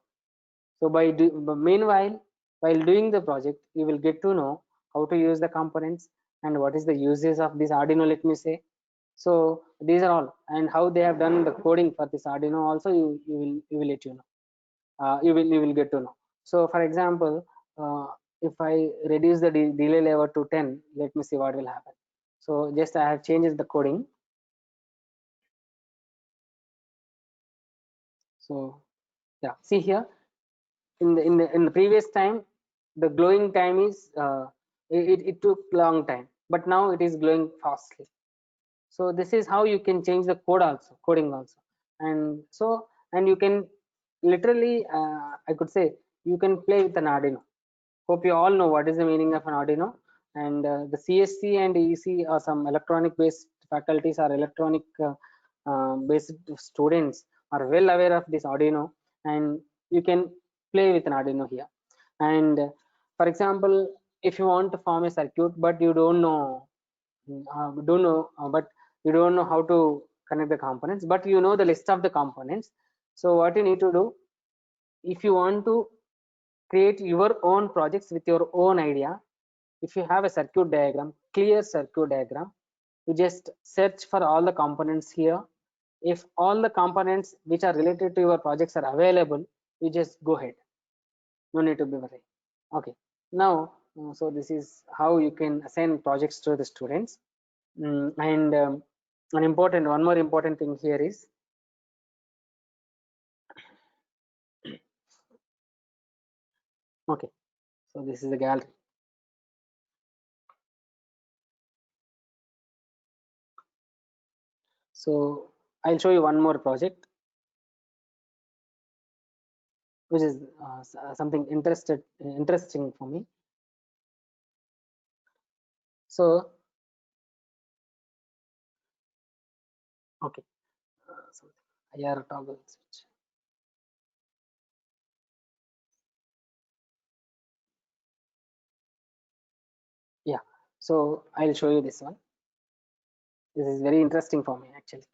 So but meanwhile, while doing the project, you will get to know how to use the components and what is the uses of this Arduino, let me say. So these are all, and how they have done the coding for this Arduino also, you will let you know. You will get to know. So for example, if I reduce the delay level to 10, let me see what will happen. So just I have changed the coding. So yeah, see here, in the previous time, the glowing time is it took long time, but now it is glowing fastly. So this is how you can change the coding also. And so, and you can literally I could say, you can play with an Arduino. Hope you all know what is the meaning of an Arduino. And the CSC and EC or some electronic based faculties or electronic based students are well aware of this Arduino, and you can play with an Arduino here. And for example, if you want to form a circuit, but you but you don't know how to connect the components, but you know the list of the components. So what you need to do, if you want to create your own projects with your own idea, if you have a circuit diagram, clear circuit diagram, you just search for all the components here. If all the components which are related to your projects are available, you just go ahead, no need to be worried. Okay, now so this is how you can assign projects to the students. And one more important thing here is, okay, so this is the gallery. So I'll show you one more project, which is something interesting for me. So okay, something IR toggle switch. Yeah, so I'll show you this one. This is very interesting for me actually.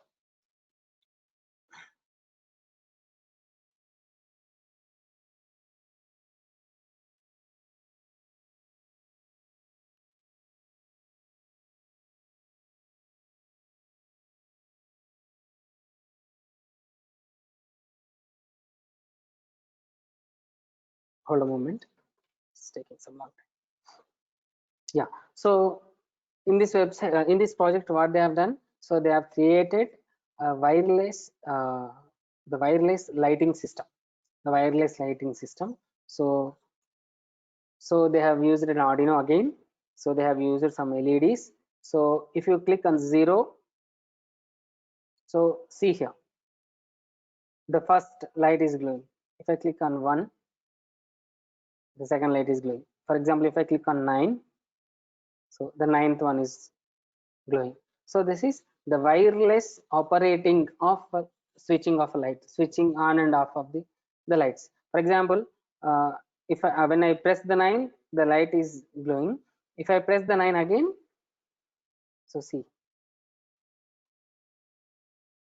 Hold a moment, it's taking some long time. Yeah, so in this website, in this project, what they have done, So they have created a wireless the wireless lighting system, the wireless lighting system. So they have used an Arduino again. So they have used some LEDs. So if you click on 0, so see here, the first light is glowing. If I click on 1, the second light is glowing. For example, if I click on 9, so the ninth one is glowing. So this is the wireless operating of switching of a light, switching on and off of the lights. For example, if when I press the 9, the light is glowing. If I press the 9 again, so see,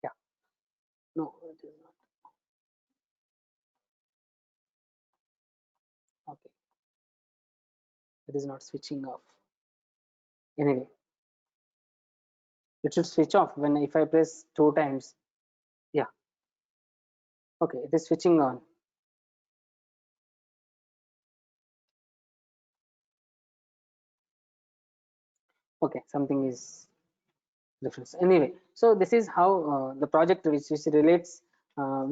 yeah, no, it is not. Okay, it is not switching off. Anyway, it should switch off when if I press 2 times. Yeah, okay, it is switching on. Okay, something is difference. Anyway, so this is how the project which relates,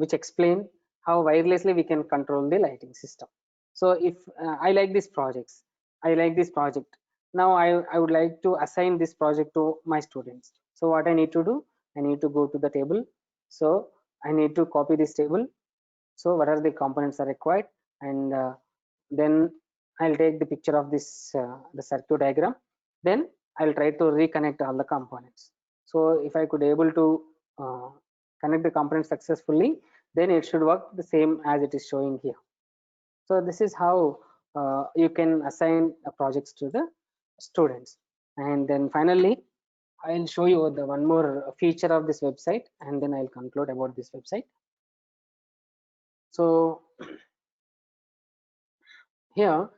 which explain how wirelessly we can control the lighting system. So if I like these projects, I like this project. Now I would like to assign this project to my students. So what I need to do, I need to go to the table. So I need to copy this table. So what are the components are required, and then I'll take the picture of this the circuit diagram. Then I'll try to reconnect all the components. So if I could able to uh, connect the components successfully, then it should work the same as it is showing here. So this is how you can assign projects to the students. And then finally, I'll show you the one more feature of this website, and then I'll conclude about this website. So here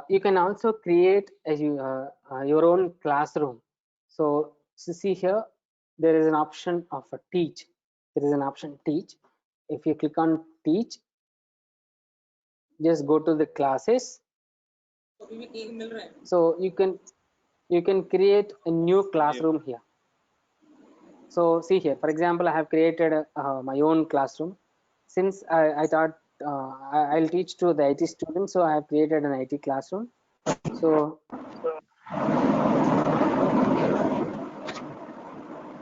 you can also create your own classroom. So see here, there is an option of a teach. There is an option teach. If you click on teach, just go to the classes. So you can create a new classroom here. So see here, for example, I have created my own classroom. Since I thought I'll teach to the IT students, so I have created an IT classroom. So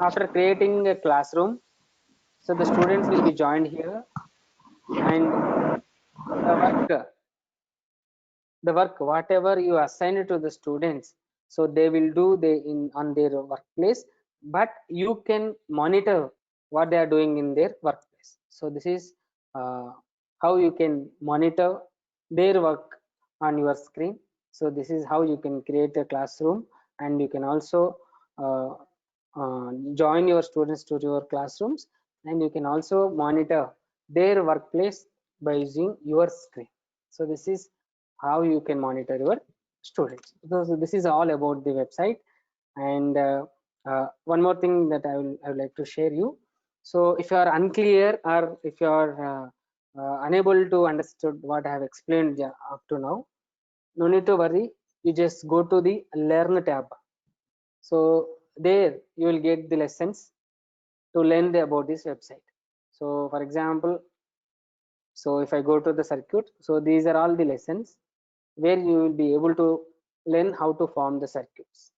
after creating a classroom, so the students will be joined here, and the work whatever you assign it to the students, so they will do they in on their workplace, but you can monitor what they are doing in their workplace. So this is how you can monitor their work on your screen. So this is how you can create a classroom, and you can also uh, join your students to your classrooms, and you can also monitor their workplace by using your screen. So this is how you can monitor your students. So this is all about the website. And one more thing that I would like to share you. So if you are unclear, or if you are unable to understood what I have explained up to now, no need to worry. You just go to the learn tab. So there you will get the lessons to learn about this website. So for example, so if I go to the circuit, so these are all the lessons where you will be able to learn how to form the circuits.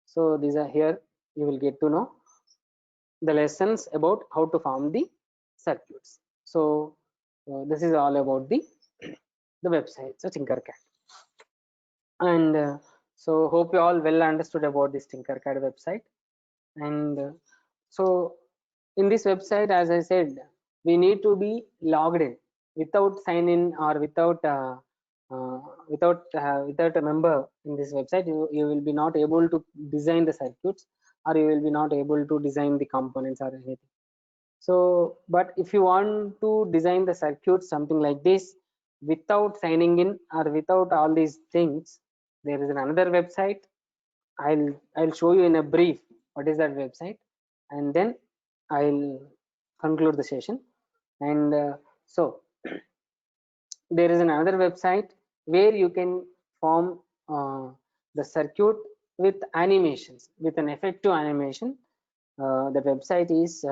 So these are here, you will get to know the lessons about how to form the circuits. So this is all about the website, so Tinkercad. And so hope you all well understood about this Tinkercad website. And so in this website, as I said, we need to be logged in. Without sign in, or without a member in this website, you will be not able to design the circuits, or you will be not able to design the components or anything. So but if you want to design the circuit something like this without signing in or without all these things, there is another website. I'll show you in a brief what is that website, and then I'll conclude the session. And so there is another website where you can form the circuit with animations, with an effective animation. The website is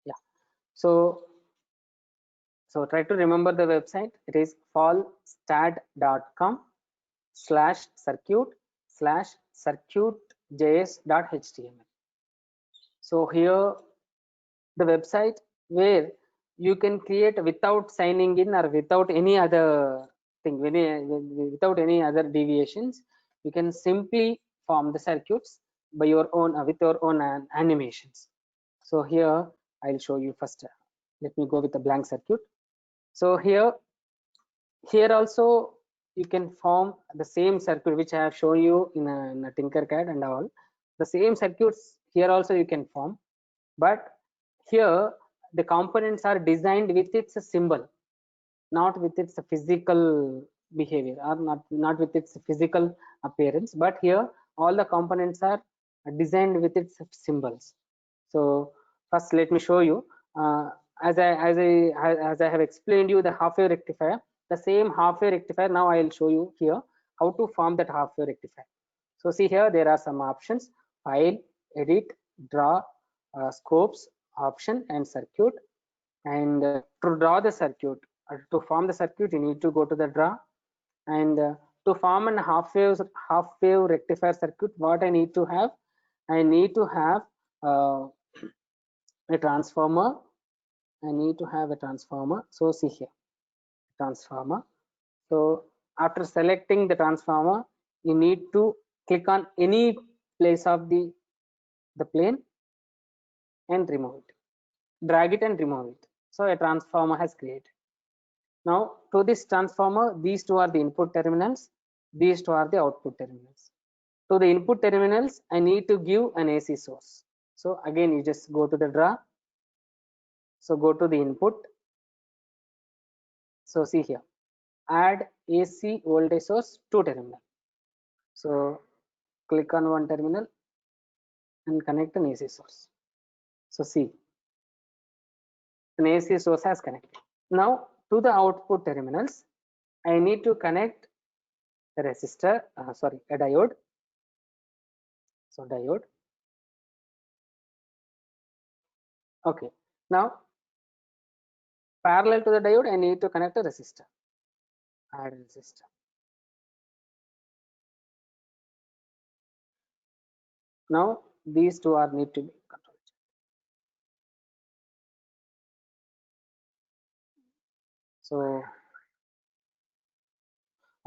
yeah. So try to remember the website. It is fallstad.com/circuit/circuitjs.html. So here the website where you can create without signing in or without any other thing, without any other deviations. You can simply form the circuits by your own with your own animations. So here I'll show you first. Let me go with a blank circuit. So here also you can form the same circuit which I have shown you in a Tinkercad and all. The same circuits here also you can form, but here the components are designed with its symbol, not with its physical behavior, or not with its physical appearance, but here all the components are designed with its symbols. So first let me show you, as I have explained you the half wave rectifier, the same half wave rectifier. Now I will show you here how to form that half wave rectifier. So see here there are some options: file, edit, draw, scopes, option, and circuit. And to draw the circuit, to form the circuit, you need to go to the draw. And to form an half wave rectifier circuit, what I need to have, I need to have uh, a transformer. I need to have a transformer. So see here, transformer. So after selecting the transformer, you need to click on any place of the plane and remove it. Drag it and remove it. So a transformer has created. Now to this transformer, these two are the input terminals, these two are the output terminals. To the input terminals, I need to give an AC source. So again, you just go to the draw. So go to the input. So see here, add AC voltage source to terminal. So click on one terminal and connect an AC source. So see, an AC source has connected. Now to the output terminals, I need to connect a resistor, sorry, a diode. So diode. Okay. Now parallel to the diode, I need to connect a resistor. Add resistor. Now these two are need to be controlled. So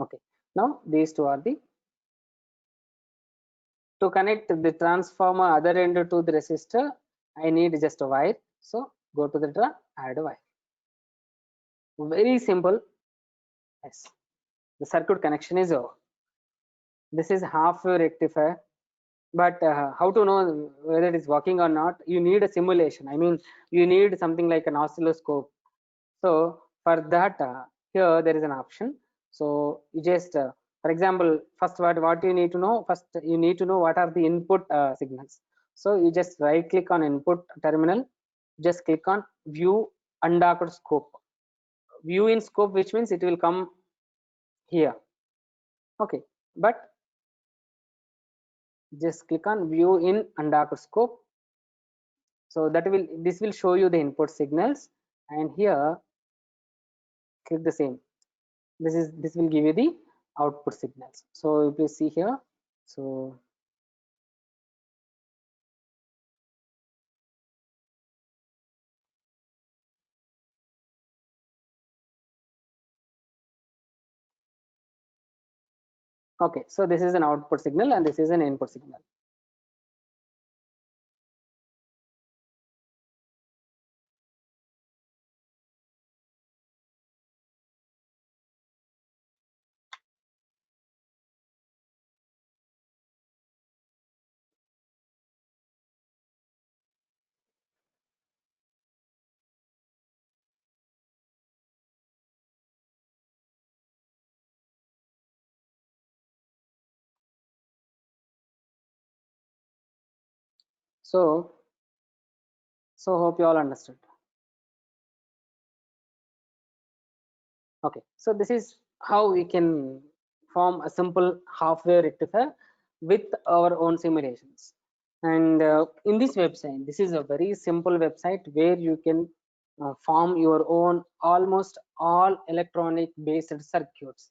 okay, now these two are the, to connect the transformer other end to the resistor, I need just a wire. So go to the draw, add a wire. Very simple. Yes, the circuit connection is over. This is half wave rectifier, but how to know whether it is working or not? You need a simulation. I mean, you need something like an oscilloscope. So for that, here there is an option. So you just, for example, first what you need to know, first you need to know what are the input signals. So you just right click on input terminal, just click on view undocked scope. View in scope, which means it will come here. Okay, but just click on view in undocked scope. So that will, this will show you the input signals, and here click the same. This will give you the output signals. So if you see here, so okay, so this is an output signal and this is an input signal. So hope you all understood. Okay, so this is how we can form a simple half wave rectifier. with our own simulations. And in this website, this is a very simple website where you can form your own almost all electronic based circuits.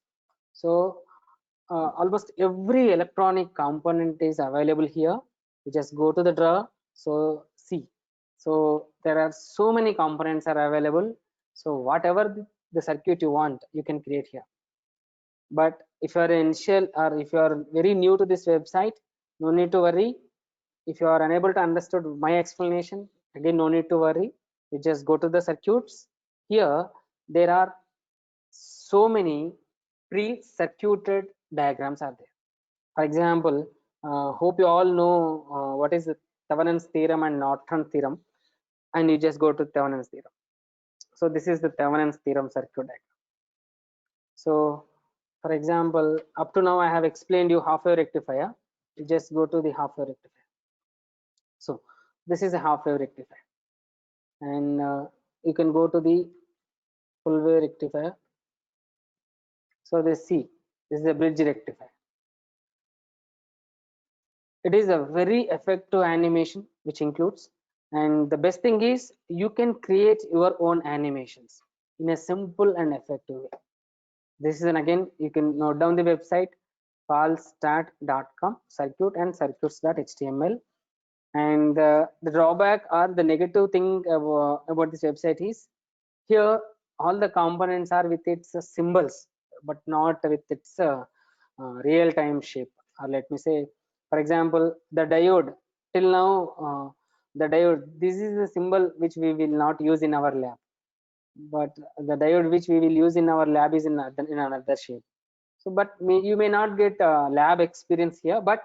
So almost every electronic component is available here. You just go to the drawer. So see, so there are so many components are available. So whatever the circuit you want, you can create here. But if you are initial or if you are very new to this website, no need to worry. If you are unable to understand my explanation, again no need to worry. You just go to the circuits. Here there are so many pre-circuited diagrams are there. For example, hope you all know what is the Thevenin's theorem and Norton theorem, and you just go to Thevenin's theorem. So this is the Thevenin's theorem circuit diagram. So for example, up to now I have explained you half wave rectifier. You just go to the half wave rectifier. So this is a half wave rectifier, and you can go to the full wave rectifier. So this is a bridge rectifier. It is a very effective animation which includes, and the best thing is you can create your own animations in a simple and effective way. This is an, again you can note down the website falstat.com, circuit and circuits.html. And the drawback or the negative thing about this website is here all the components are with its symbols but not with its real-time shape. Or let me say, for example, the diode till now, the diode, this is a symbol which we will not use in our lab, but the diode which we will use in our lab is in another shape. So but you may not get lab experience here, but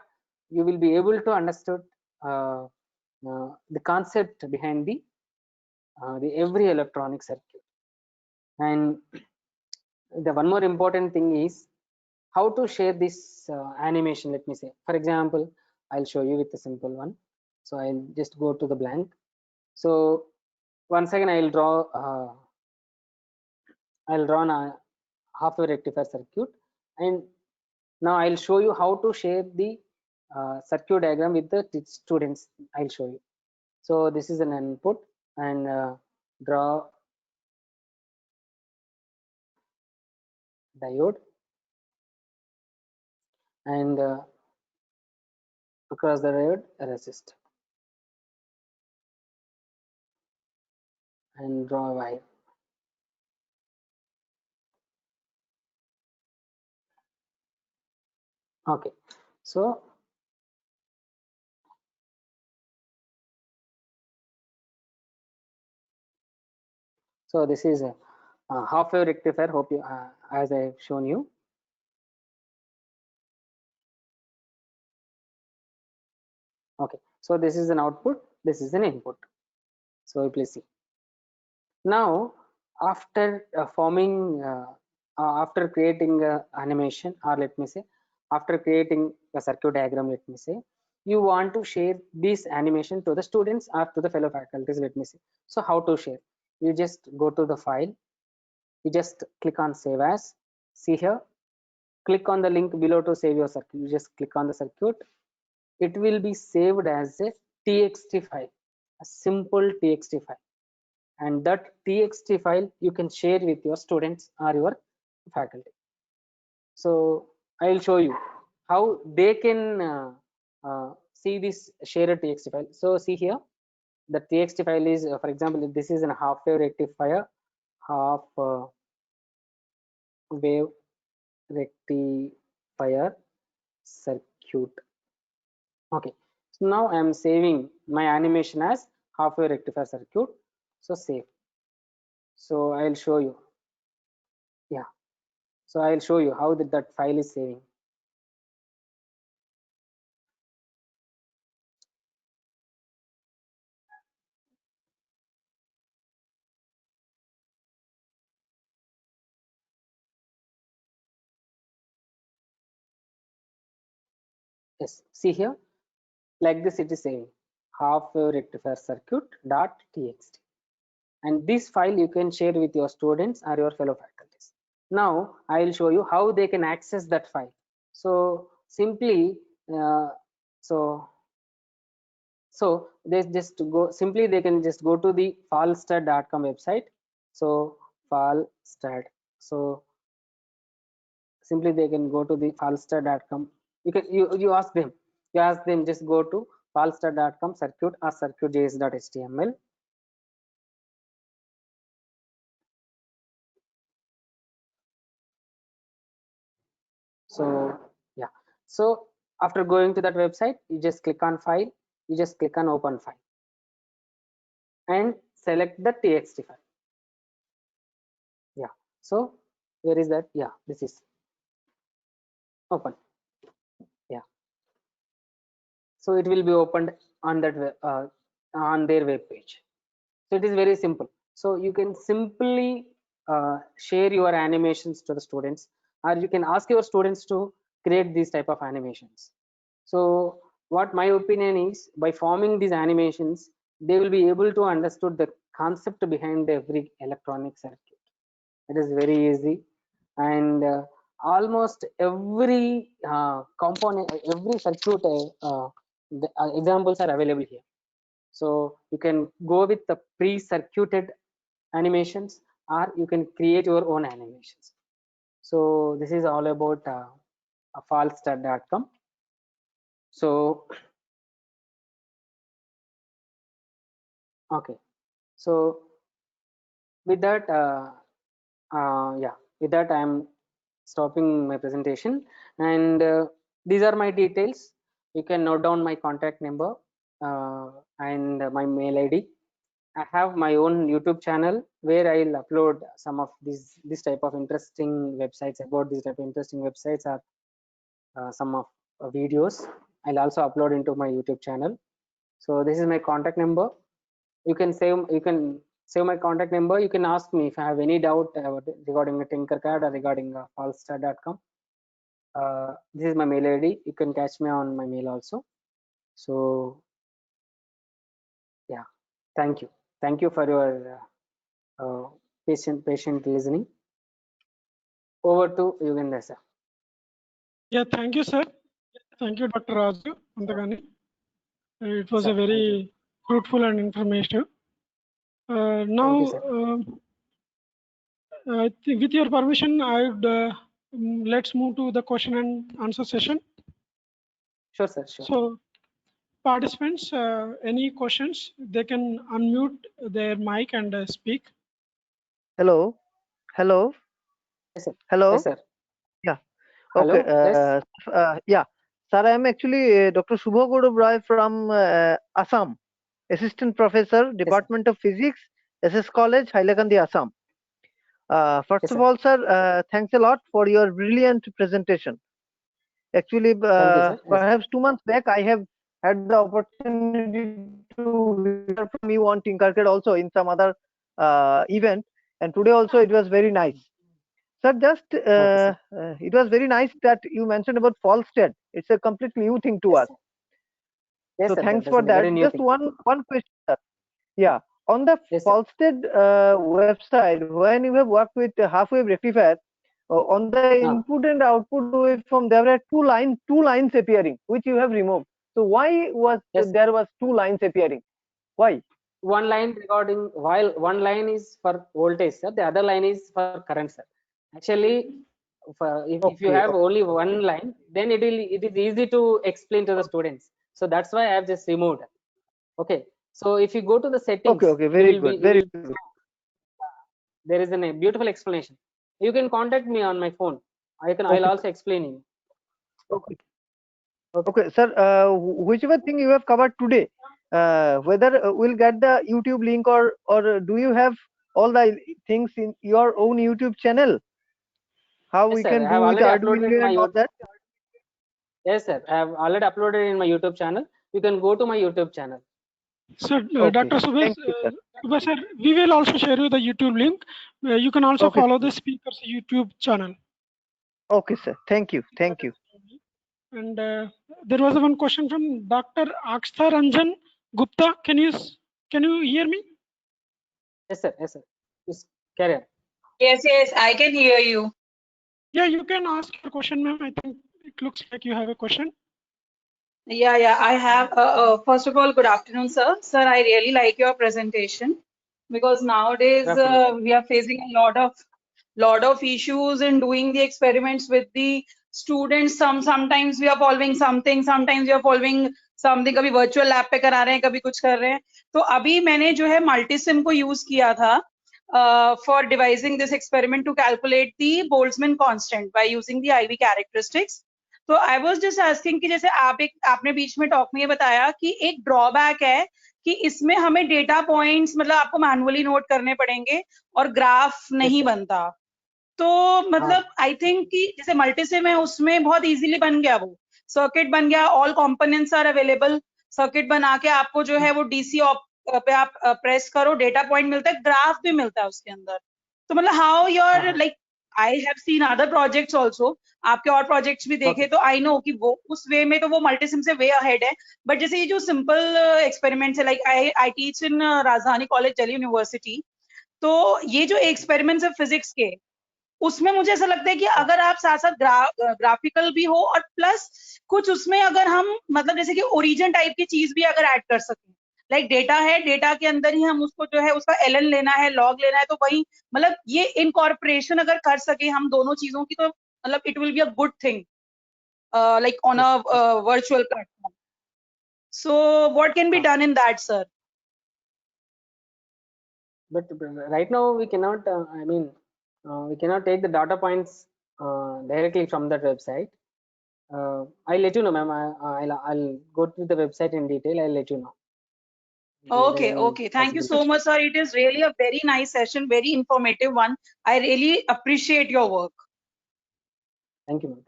you will be able to understand uh, the concept behind the every electronic circuit. And the one more important thing is how to share this animation. Let me say, for example, I'll show you with a simple one. So I'll just go to the blank. So once again I'll draw a half wave rectifier circuit, and now I'll show you how to share the circuit diagram with the students. I'll show you. So this is an input, and draw diode, and across the diode a resistor, and draw a wire. Okay, so this is a half wave rectifier. Hope you as I have shown you. Okay, so this is an output, this is an input. So please see. Now after forming after creating animation, or let me say after creating a circuit diagram, let me say you want to share this animation to the students or to the fellow faculties, let me say. So how to share? You just go to the file, you just click on save as. See here, click on the link below to save your circuit. You just click on the circuit. It will be saved as a txt file, a simple txt file, and that txt file you can share with your students or your faculty. So I will show you how they can see this shared txt file. So see here, the txt file is for example, this is a half wave rectifier, half wave rectifier circuit. Okay, so now I am saving my animation as half wave rectifier circuit. So save. So I'll show you. Yeah, so I'll show you how that file is saving. Yes, see here, like this it is saying half wave rectifier circuit dot txt, and this file you can share with your students or your fellow faculties. Now I will show you how they can access that file. So simply So they just go simply, they can just go to the falstad.com website. So falstad, so simply they can go to the falstad.com. You ask them, just go to falstad.com circuit or circuitjs.html. So yeah, so after going to that website, you just click on file, you just click on open file and select the txt file. Yeah, so where is that? Yeah, this is open. Yeah, so it will be opened on that on their web page. So it is very simple. So you can simply share your animations to the students, or you can ask your students to create these type of animations. So what my opinion is, by forming these animations, they will be able to understood the concept behind every electronic circuit. It is very easy, and almost every component, every circuit, the examples are available here. So you can go with the pre-circuited animations, or you can create your own animations. So this is all about falstad.com. So okay, so with that yeah, with that I am stopping my presentation, and these are my details. You can note down my contact number and my mail id. I have my own YouTube channel where I'll upload some of this type of interesting websites, about this type of interesting websites, or some of videos. I'll also upload into my YouTube channel. So this is my contact number. You can save my contact number. You can ask me if I have any doubt regarding the Tinkercad or regarding falstad.com. This is my mail ID. You can catch me on my mail also. So yeah, thank you for your patient listening. Over to Yugandhar sir. Yeah, thank you, sir. Thank you, Dr. Raju Antagani. It was Sir, a very fruitful and informative. Now, you, sir. With your permission, I would let's move to the question and answer session. Sure, sir. Sure. So, participants, any questions? They can unmute their mic and speak. Hello. Yes, sir. Hello. Yes, sir. Yeah. Hello. Okay. Yes. Yeah. Sir, I am actually Dr. Subha Gaurav Roy from Assam, Assistant Professor, Department of Physics, SS College, Hailakandi, Assam. First Yes, of sir. all, sir, thanks a lot for your brilliant presentation. Actually, Thank you, sir. Yes. perhaps 2 months back, I have had the opportunity to hear from you on Tinkercad also in some other event, and today also it was very nice. Sir, just Okay, sir. it was very nice that you mentioned about Falstad. It's a completely new thing to Yes, us. sir. Yes, So sir. thanks That's for a that. very new Just thing. one question, sir. Yeah, on the Yes, sir. Falstad website, when you have worked with half-wave rectifier, on the input and output waveform, there were two lines appearing, which you have removed. So why was there was two lines appearing? Why? One line regarding, while one line is for voltage, sir, the other line is for current, sir. Actually, if you have only one line, then it is easy to explain to the students. So that's why I have just removed. Okay. So if you go to the settings, Okay, very good, very good. There is a beautiful explanation. You can contact me on my phone. I'll also explain you. Okay, sir. Whichever thing you have covered today, whether we'll get the YouTube link, or do you have all the things in your own YouTube channel? How Yes, we sir. can I do have with already uploaded in Arduino my and all YouTube. that? Yes, sir. I have already uploaded in my YouTube channel. You can go to my YouTube channel. So, Dr. Subha, sir, we will also share you the YouTube link. You can also follow the speaker's YouTube channel. Okay, sir. Thank you. Thank you. And there was one question from Dr. Akshta Ranjan Gupta. Can you hear me? Yes, sir. Yes, sir. Just carry on. Yes, I can hear you. Yeah, you can ask your question, ma'am. I think it looks like you have a question. Yeah. I have. First of all, good afternoon, sir. Sir, I really like your presentation because nowadays Definitely. we are facing a lot of issues in doing the experiments with the students. Sometimes we are following something, sometimes we are following something. कभी virtual lab पे करा रहे हैं, कभी कुछ कर रहे हैं. तो अभी मैंने जो है multisim को use किया था for devising this experiment to calculate the Boltzmann constant by using the IV characteristics. तो आई वॉज जस्ट आस्किंग कि जैसे आपने बीच में टॉक में ये बताया कि एक ड्रॉबैक है कि इसमें हमें डेटा पॉइंट्स मतलब आपको मैनुअली नोट करने पड़ेंगे और ग्राफ नहीं बनता. तो मतलब आई थिंक कि जैसे मल्टीसिम है उसमें बहुत इजीली बन गया, वो सर्किट बन गया, all components are available. Circuit बना के आपको जो है वो डीसी पे आप प्रेस करो, डेटा पॉइंट मिलता है, ग्राफ भी मिलता है उसके अंदर. तो मतलब how your like I have seen other projects also, आपके और प्रोजेक्ट्स भी देखे तो आई नो कि वो उस वे में तो वो मल्टीसिम से वे अहेड है. बट जैसे ये जो सिंपल एक्सपेरिमेंट्स है, लाइक आई टीच इन राजधानी कॉलेज दिल्ली यूनिवर्सिटी, तो ये जो एक्सपेरिमेंट्स है फिजिक्स के, उसमें मुझे ऐसा लगता है कि अगर आप साथ साथ ग्राफिकल भी हो और प्लस कुछ उसमें अगर हम मतलब जैसे कि ओरिजिन टाइप की चीज भी अगर ऐड कर सकें, लाइक डेटा है, डेटा के अंदर ही हम उसको जो है उसका एलएन लेना है, लॉग लेना है, तो वही मतलब ये इनकॉर्पोरेशन अगर कर सके हम दोनों चीजों की, तो मतलब it will be a good thing like on a virtual platform. So what can be done in that, sir? But right now we cannot. We cannot take the data points directly from that website. I'll let you know, ma'am. I'll go to the website in detail. I'll let you know. Okay. Thank you so much, sir. It is really a very nice session, very informative one. I really appreciate your work. Thank you, ma'am.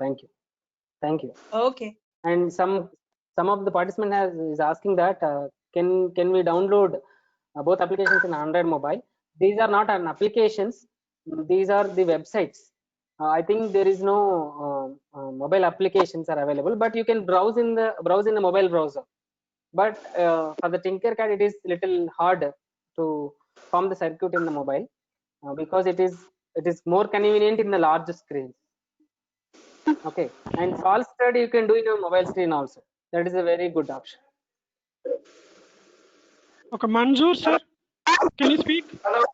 Thank you. Okay. And some of the participant is asking that can we download both applications in Android mobile? These are not an applications. These are the websites. I think there is no mobile applications are available, but you can browse in the mobile browser. But for the Tinkercad, it is little hard to form the circuit in the mobile because it is more convenient in the large screen. Okay, and false study you can do in your mobile screen also. That is a very good option. Okay, Manzoor sir, can you speak? Hello.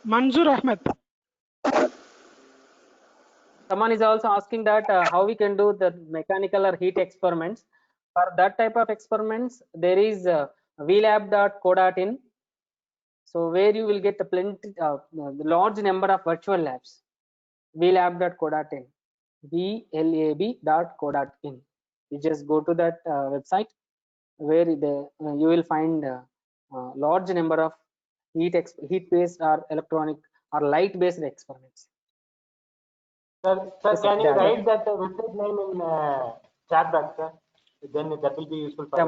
Manzoor Ahmed. Someone is also asking that how we can do the mechanical or heat experiments. For that type of experiments, there is vlab.co.in. So where you will get a plenty, large number of virtual labs. vlab.co.in, vlab.co.in. You just go to that website where you will find large number of heat-based or electronic or light-based experiments. Sir, can you write that website name in chat box, sir? Then that will be useful for the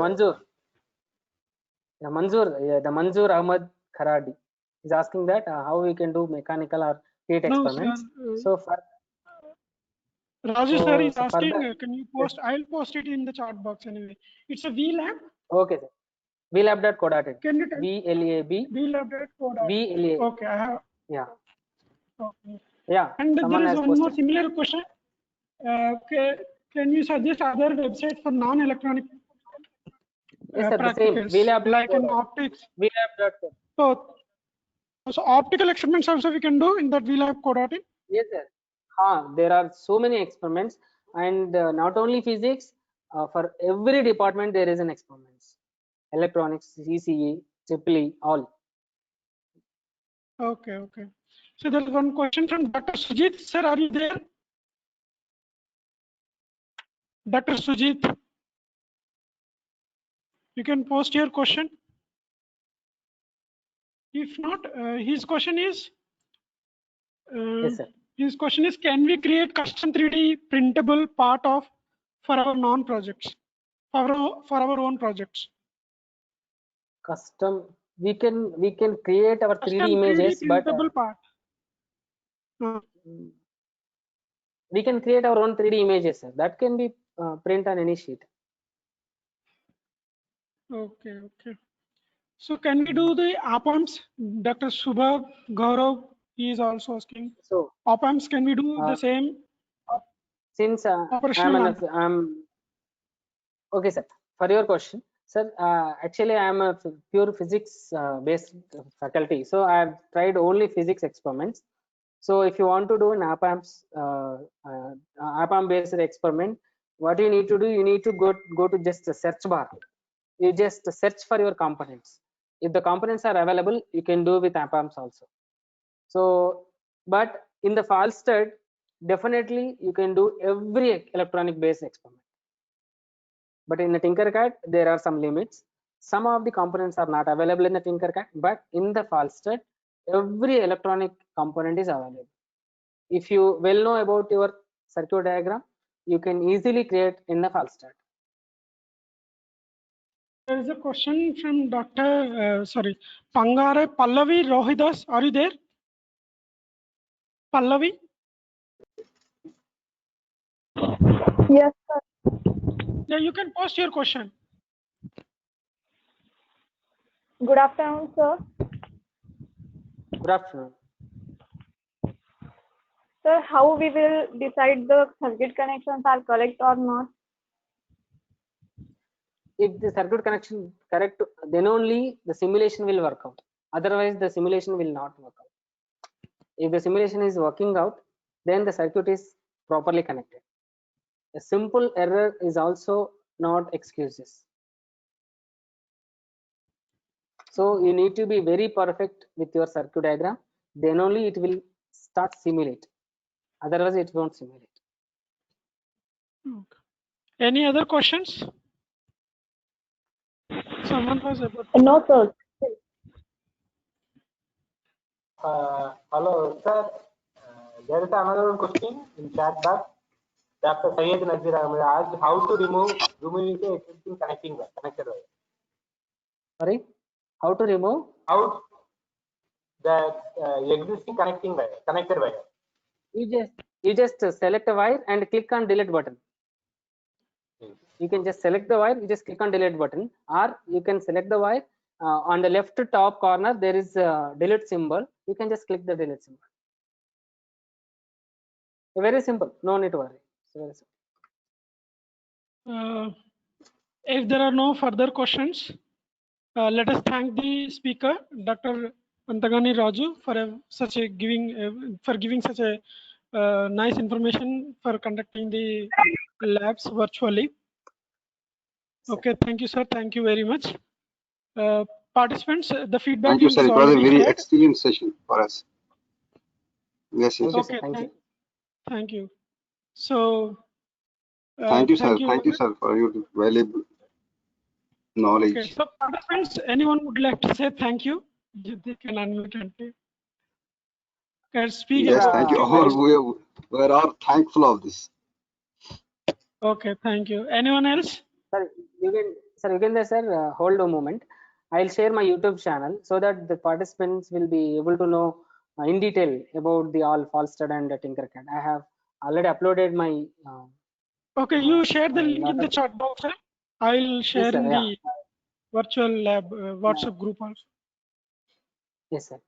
Manzoor Ahmad Kharadi is asking that how we can do mechanical or heat experiments. So for Raju sir is asking, can you post? I'll post it in the chat box anyway. It's a VLab. Okay, sir. vlab.co.in. Can you tell? vlab. Okay, I have. Yeah. Okay. Yeah. And there is one more similar question. Can you suggest other websites for non-electronic practicals, like in optics? vlab.co. So optical experiments also we can do in that vlab.co.in? Yes, sir. There are so many experiments, and not only physics. For every department there is an experiments. Electronics, CCE, EEE, all. Okay. So there is one question from Dr. Sujit. Sir, are you there? Dr. Sujit, you can post your question. If not, his question is, Yes, sir. His question is, can we create custom 3D printable part for our non-projects, for our own projects? Custom, we can create our custom 3D images, 3D printable part. We can create our own 3D images, sir. That can be print on any sheet. Okay. So can we do the op-amps? Dr. Subha Gaurav, he is also asking. So op-amps, can we do the same? Since I'm Okay, sir. For your question, sir, actually I am a pure physics based faculty, so I have tried only physics experiments. So if you want to do an op-amp based experiment, what you need to do, you need to go to just a search bar. You just search for your components. If the components are available, you can do with op-amps also. So, but in the Falstad, definitely you can do every electronic based experiment. But in the Tinkercad, there are some limits. Some of the components are not available in the Tinkercad, but in the Falstad, every electronic component is available. If you well know about your circuit diagram, you can easily create in the Falstad. There is a question from Pangare Pallavi Rohidas. Are you there? Pallavi? Yes, sir. Yeah, you can post your question. Good afternoon, sir. Good afternoon. Sir, how we will decide the circuit connections are correct or not? If the circuit connection correct, then only the simulation will work out. Otherwise, the simulation will not work out. If the simulation is working out, then the circuit is properly connected. A simple error is also not excuses. So you need to be very perfect with your circuit diagram, then only it will start simulate. Otherwise, it won't simulate. Okay. Any other questions? Someone was about No, sir. Hello, sir. There is another question in chat box. Dr. Syed Nazir Ahmed asked how to remove the existing connected wire. Sorry, how to remove? How the existing connected wire. You just select a wire and click on delete button. You can just select the wire, you just click on delete button, or you can select the wire on the left top corner there is a delete symbol. You can just click the delete symbol. Very simple, no need to worry. It's very simple. If there are no further questions, let us thank the speaker, Dr. Pantagani Raju, for giving such a nice information for conducting the labs virtually. Okay, thank you, sir. Thank you very much. Participants, the feedback Thank you, link sir. is It was a already very shared. excellent session for us. Yes, yes. Thank you, Okay, sir. Thank you. Thank you. So, Thank you, sir. thank you. Thank you, sir, for your valuable knowledge. Okay, so participants, anyone would like to say thank you? They can unmute and can speak. Yes, about thank you. Q&A. We are all thankful of this. Okay, thank you. Anyone else? Sir, you can hold a moment. I'll share my YouTube channel so that the participants will be able to know in detail about the all Falstad and Tinkercad. I have already uploaded my. Okay, you share the link lot in the of- chat box. Sir. I'll share Yes, sir, in yeah. the virtual lab WhatsApp group also. Yes, sir.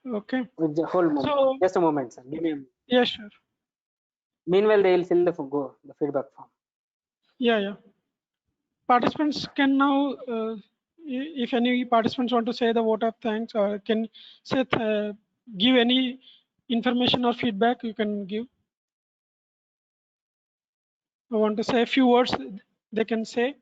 Okay. Hold moment. So, Just a moment, sir. Give me a moment. Yeah, sure. Meanwhile, they will fill the feedback form. Yeah. Participants can now, if any participants want to say the vote of thanks or can say give any information or feedback, you can give. I want to say a few words, they can say.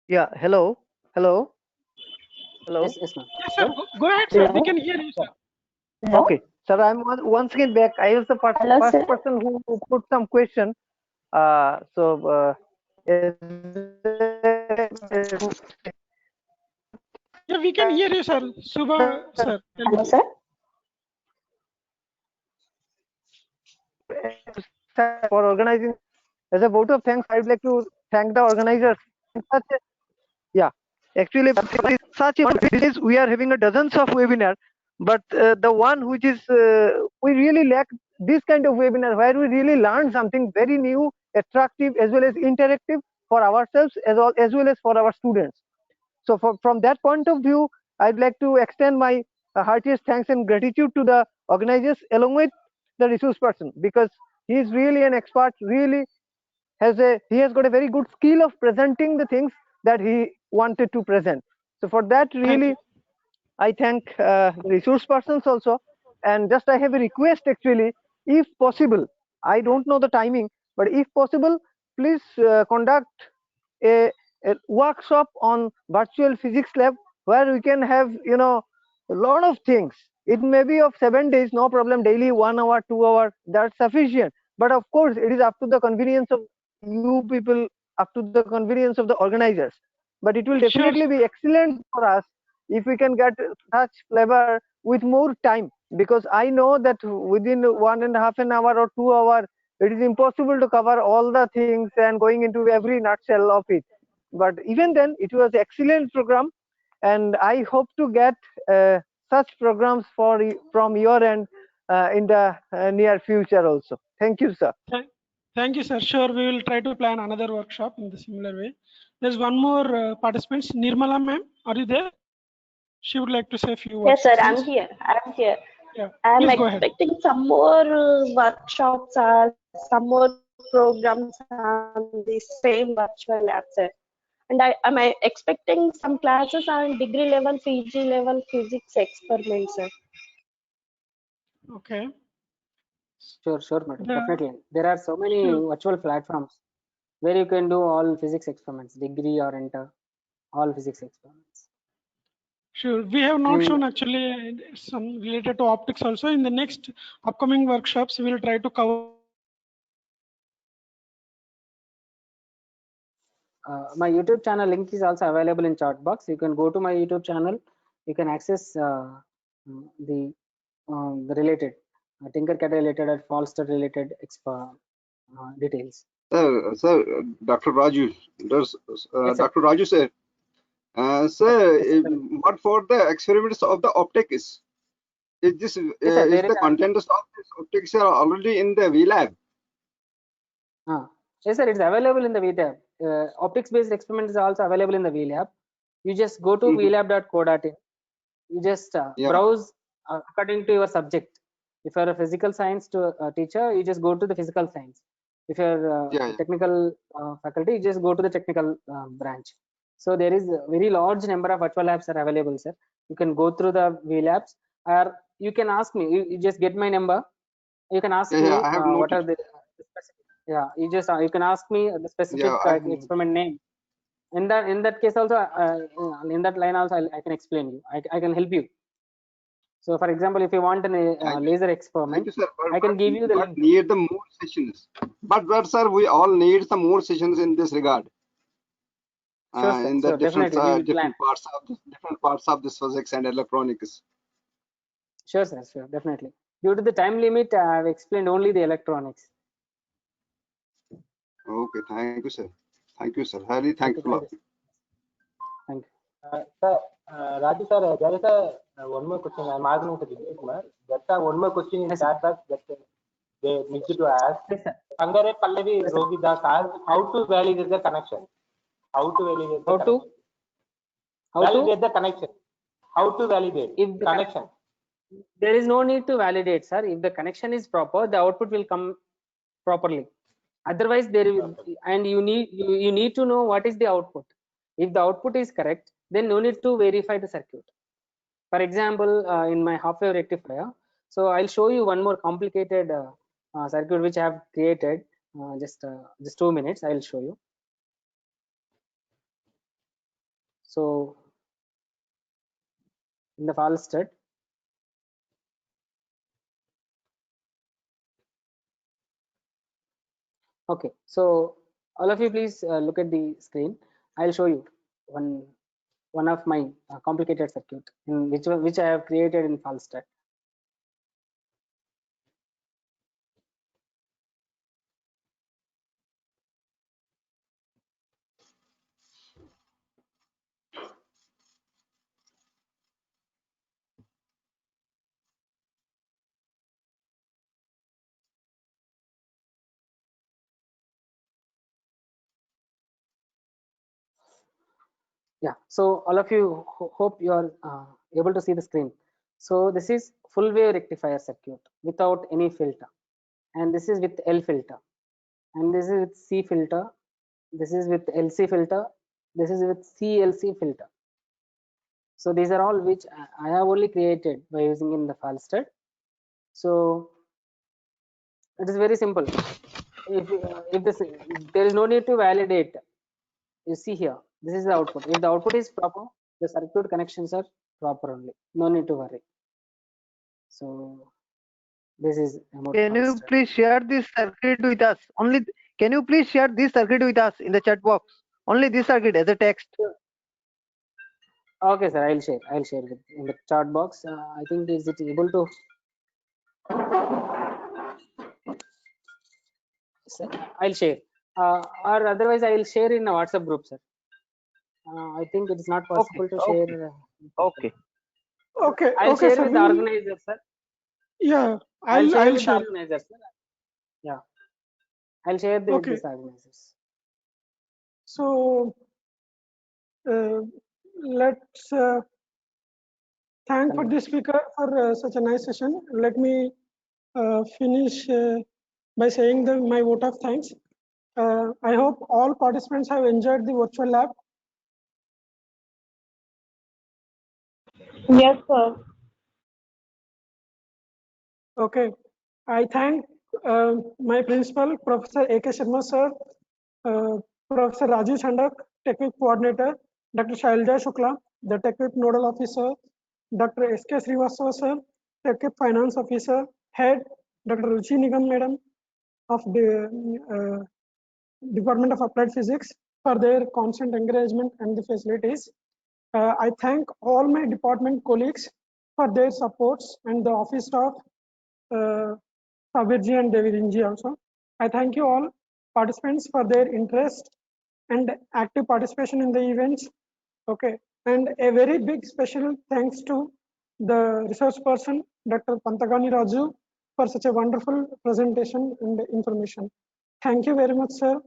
Yeah, hello. Yes, ma'am. Yes, sir. Go ahead, sir. We can hear you, sir. Hello? Okay, sir, I'm once again back. I was the Hello, first sir. person who put some question. Yeah, we can hear you, sir. Subha, sir. Hello, sir. For organizing, as a vote of thanks, I'd like to thank the organizers. Actually, such a we are having a dozens of webinars, but the one which is we really lack this kind of webinar where we really learn something very new, attractive as well as interactive for ourselves as well as for our students. So from that point of view, I'd like to extend my heartiest thanks and gratitude to the organizers along with the resource person, because he is really an expert, really he has got a very good skill of presenting the things that he wanted to present. So for that, Thank really, you. I thank the resource persons also. And just I have a request actually, if possible, I don't know the timing, but if possible, please conduct a workshop on virtual physics lab, where we can have, a lot of things. It may be of 7 days, no problem, daily 1 hour, 2 hour, that's sufficient. But of course, it is up to the convenience of you people, up to the convenience of the organizers. But it will Sure, definitely be excellent for us if we can get such flavor with more time, because I know that within 1.5 an hour or 2 hours, it is impossible to cover all the things and going into every nutshell of it. But even then, it was excellent program, and I hope to get such programs from your end in the near future also. Thank you, sir. Thank you, sir. Sure, we will try to plan another workshop in the similar way. There's one more participant, Nirmala ma'am. Are you there? She would like to say a few words. Yes, sir, Please. I'm here. Yeah, I'm please go ahead. expecting some more workshops or some more programs on the same virtual lab, sir. And am I expecting some classes on degree level, PG level physics experiments, sir. Okay. Sure, madam. The- Definitely. There are so many Sure. virtual platforms where you can do all physics experiments, degree or enter, all physics experiments. Sure. We have not And shown actually some related to optics also. In the next upcoming workshops, we will try to cover. my YouTube channel link is also available in chat box. You can go to my YouTube channel. You can access the related Tinkercad related or Falstaff related details. Sir, Dr. Raju, does Yes, sir. Dr. Raju sir, sir, Yes, sir. what for the experiments of the optics? Is this Yes, sir, is there the content of this optics are already in the VLab? Yes, sir, it's available in the VLab. Optics based experiment is also available in the VLab. You just go to vlab.co.in. You just Yeah. browse according to your subject. If you're a physical science teacher, you just go to the physical science. If you're Yeah. technical faculty, you just go to the technical branch. So there is a very large number of virtual labs are available, sir. You can go through the VLabs, or you can ask me. You just get my number. You can ask me I have what are noted. the specific. Yeah, you can ask me the specific Yeah, I have experiment name. In that case also, in that line also, I can explain you. I can help you. So, for example, if you want a Thank you. laser Thank experiment, you, sir. I can give you the But link. need the more sessions. But sir, we all need some more sessions in this regard. Sure, sir. In the Sure, definitely, we will plan. different parts of this physics and electronics. Sure, sir. Sure, definitely. Due to the time limit, I have explained only the electronics. Okay, thank you, sir. Thank you, sir. Highly thankful. Okay, thank you. Sir, Raju sir, there is one more question. I'm asking to Vijay Kumar. There's one more question in Yes, chat box that they need to ask. Yes, sir. Sangare Pallavi Yes, sir. Rohidas asked how to validate the connection. How to validate the How to? connection? How to? Validate the connection. How to validate If the connection? There is no need to validate, sir. If the connection is proper, the output will come properly. Otherwise, and you need to know what is the output. If the output is correct, then no need to verify the circuit. For example, in my half wave rectifier, so I'll show you one more complicated circuit which I have created. Just 2 minutes, I'll show you. So in the Falstaff, okay. So all of you, please look at the screen. I'll show you one of my complicated circuit in which I have created in Falstaff. Yeah, so all of you hope you are able to see the screen. So this is full wave rectifier circuit without any filter, and this is with L filter, and this is with C filter, this is with LC filter, this is with CLC filter. So these are all which I have only created by using in the Falstad. So it is very simple. If this, there is no need to validate. You see here, this is the output. If the output is proper, the circuit connections are proper only. No need to worry. So this is about Can you Falstad. please share this circuit with us? Only can you please share this circuit with us in the chat box? Only this circuit as a text. Okay, sir. I'll share. I'll share it in the chat box. I think is it able to? Sir, I'll share. Or otherwise, I will share in a WhatsApp group, sir. I think it is not Okay. possible to Okay. share. Okay. Okay, I'll okay, share sir. with the organizer, sir. Yeah, I'll share I'll with the share. organizer, sir. Yeah, I'll share with Okay. these organizers. So let's thank for the speaker for such a nice session. Let me finish by saying my vote of thanks. I hope all participants have enjoyed the virtual lab. Yes, sir. Okay, I thank my principal, Professor A.K. Sharma sir, Professor Rajiv Chandak, Technic Coordinator, Dr. Shailja Shukla, the Technic Nodal Officer, Dr. S.K. Srivastava sir, Technic Finance Officer, Head, Dr. Ruchi Nigam Madam of the Department of Applied Physics for their constant encouragement and the facilities. I thank all my department colleagues for their supports and the office staff, Sabirji and Devidinji also. I thank you all participants for their interest and active participation in the events. Okay, and a very big special thanks to the research person, Dr. Pantagani Raju, for such a wonderful presentation and information. Thank you very much, sir.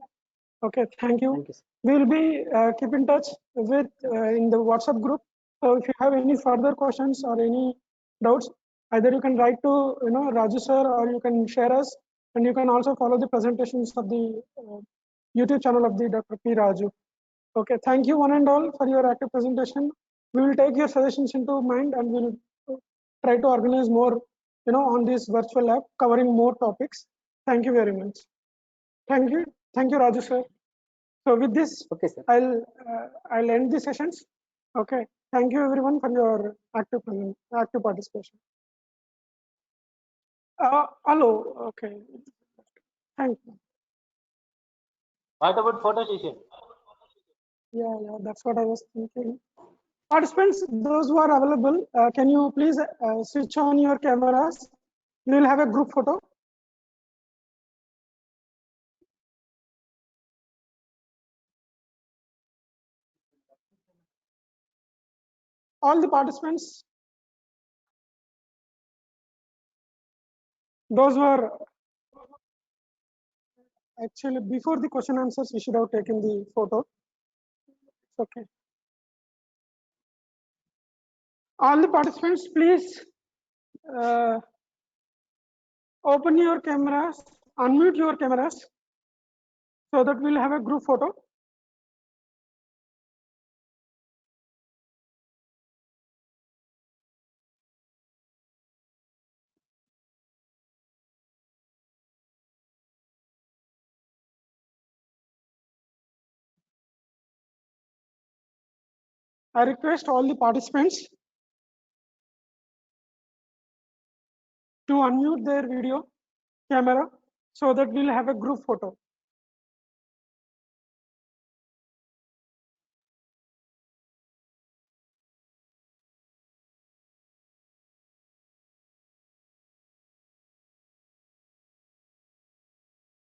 Okay, thank you. Thank you, sir. We will be keep in touch with in the WhatsApp group. So if you have any further questions or any doubts, either you can write to Raju sir, or you can share us, and you can also follow the presentations of the YouTube channel of the Dr. P. Raju. Okay, thank you one and all for your active presentation. We will take your suggestions into mind, and we'll try to organize more, on this virtual lab covering more topics. Thank you very much. Thank you, Raju sir. So with this, Okay, sir. I'll end the sessions. Okay, thank you everyone for your active participation. Hello. Okay, thank you. What about photo session? Yeah, that's what I was thinking. Participants, those who are available, can you please switch on your cameras? We will have a group photo. All the participants, those who are actually before the question answers, we should have taken the photo. It's okay. All the participants, please open your cameras, unmute your cameras, so that we'll have a group photo. I request all the participants to unmute their video camera, so that we'll have a group photo.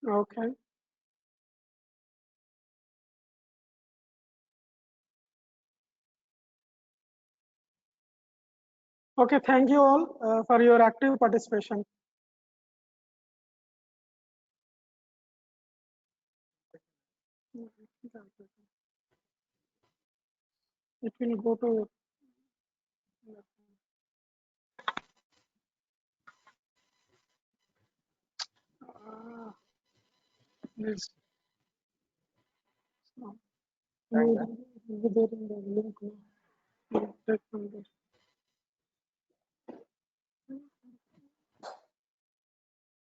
Okay. Okay, thank you all for your active participation. It will go to Yes. Thank Will be there in the link. No? Take from there.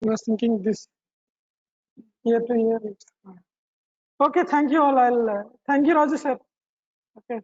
I was thinking this year to year. Okay, thank you all. I'll thank you, Raju sir. Okay.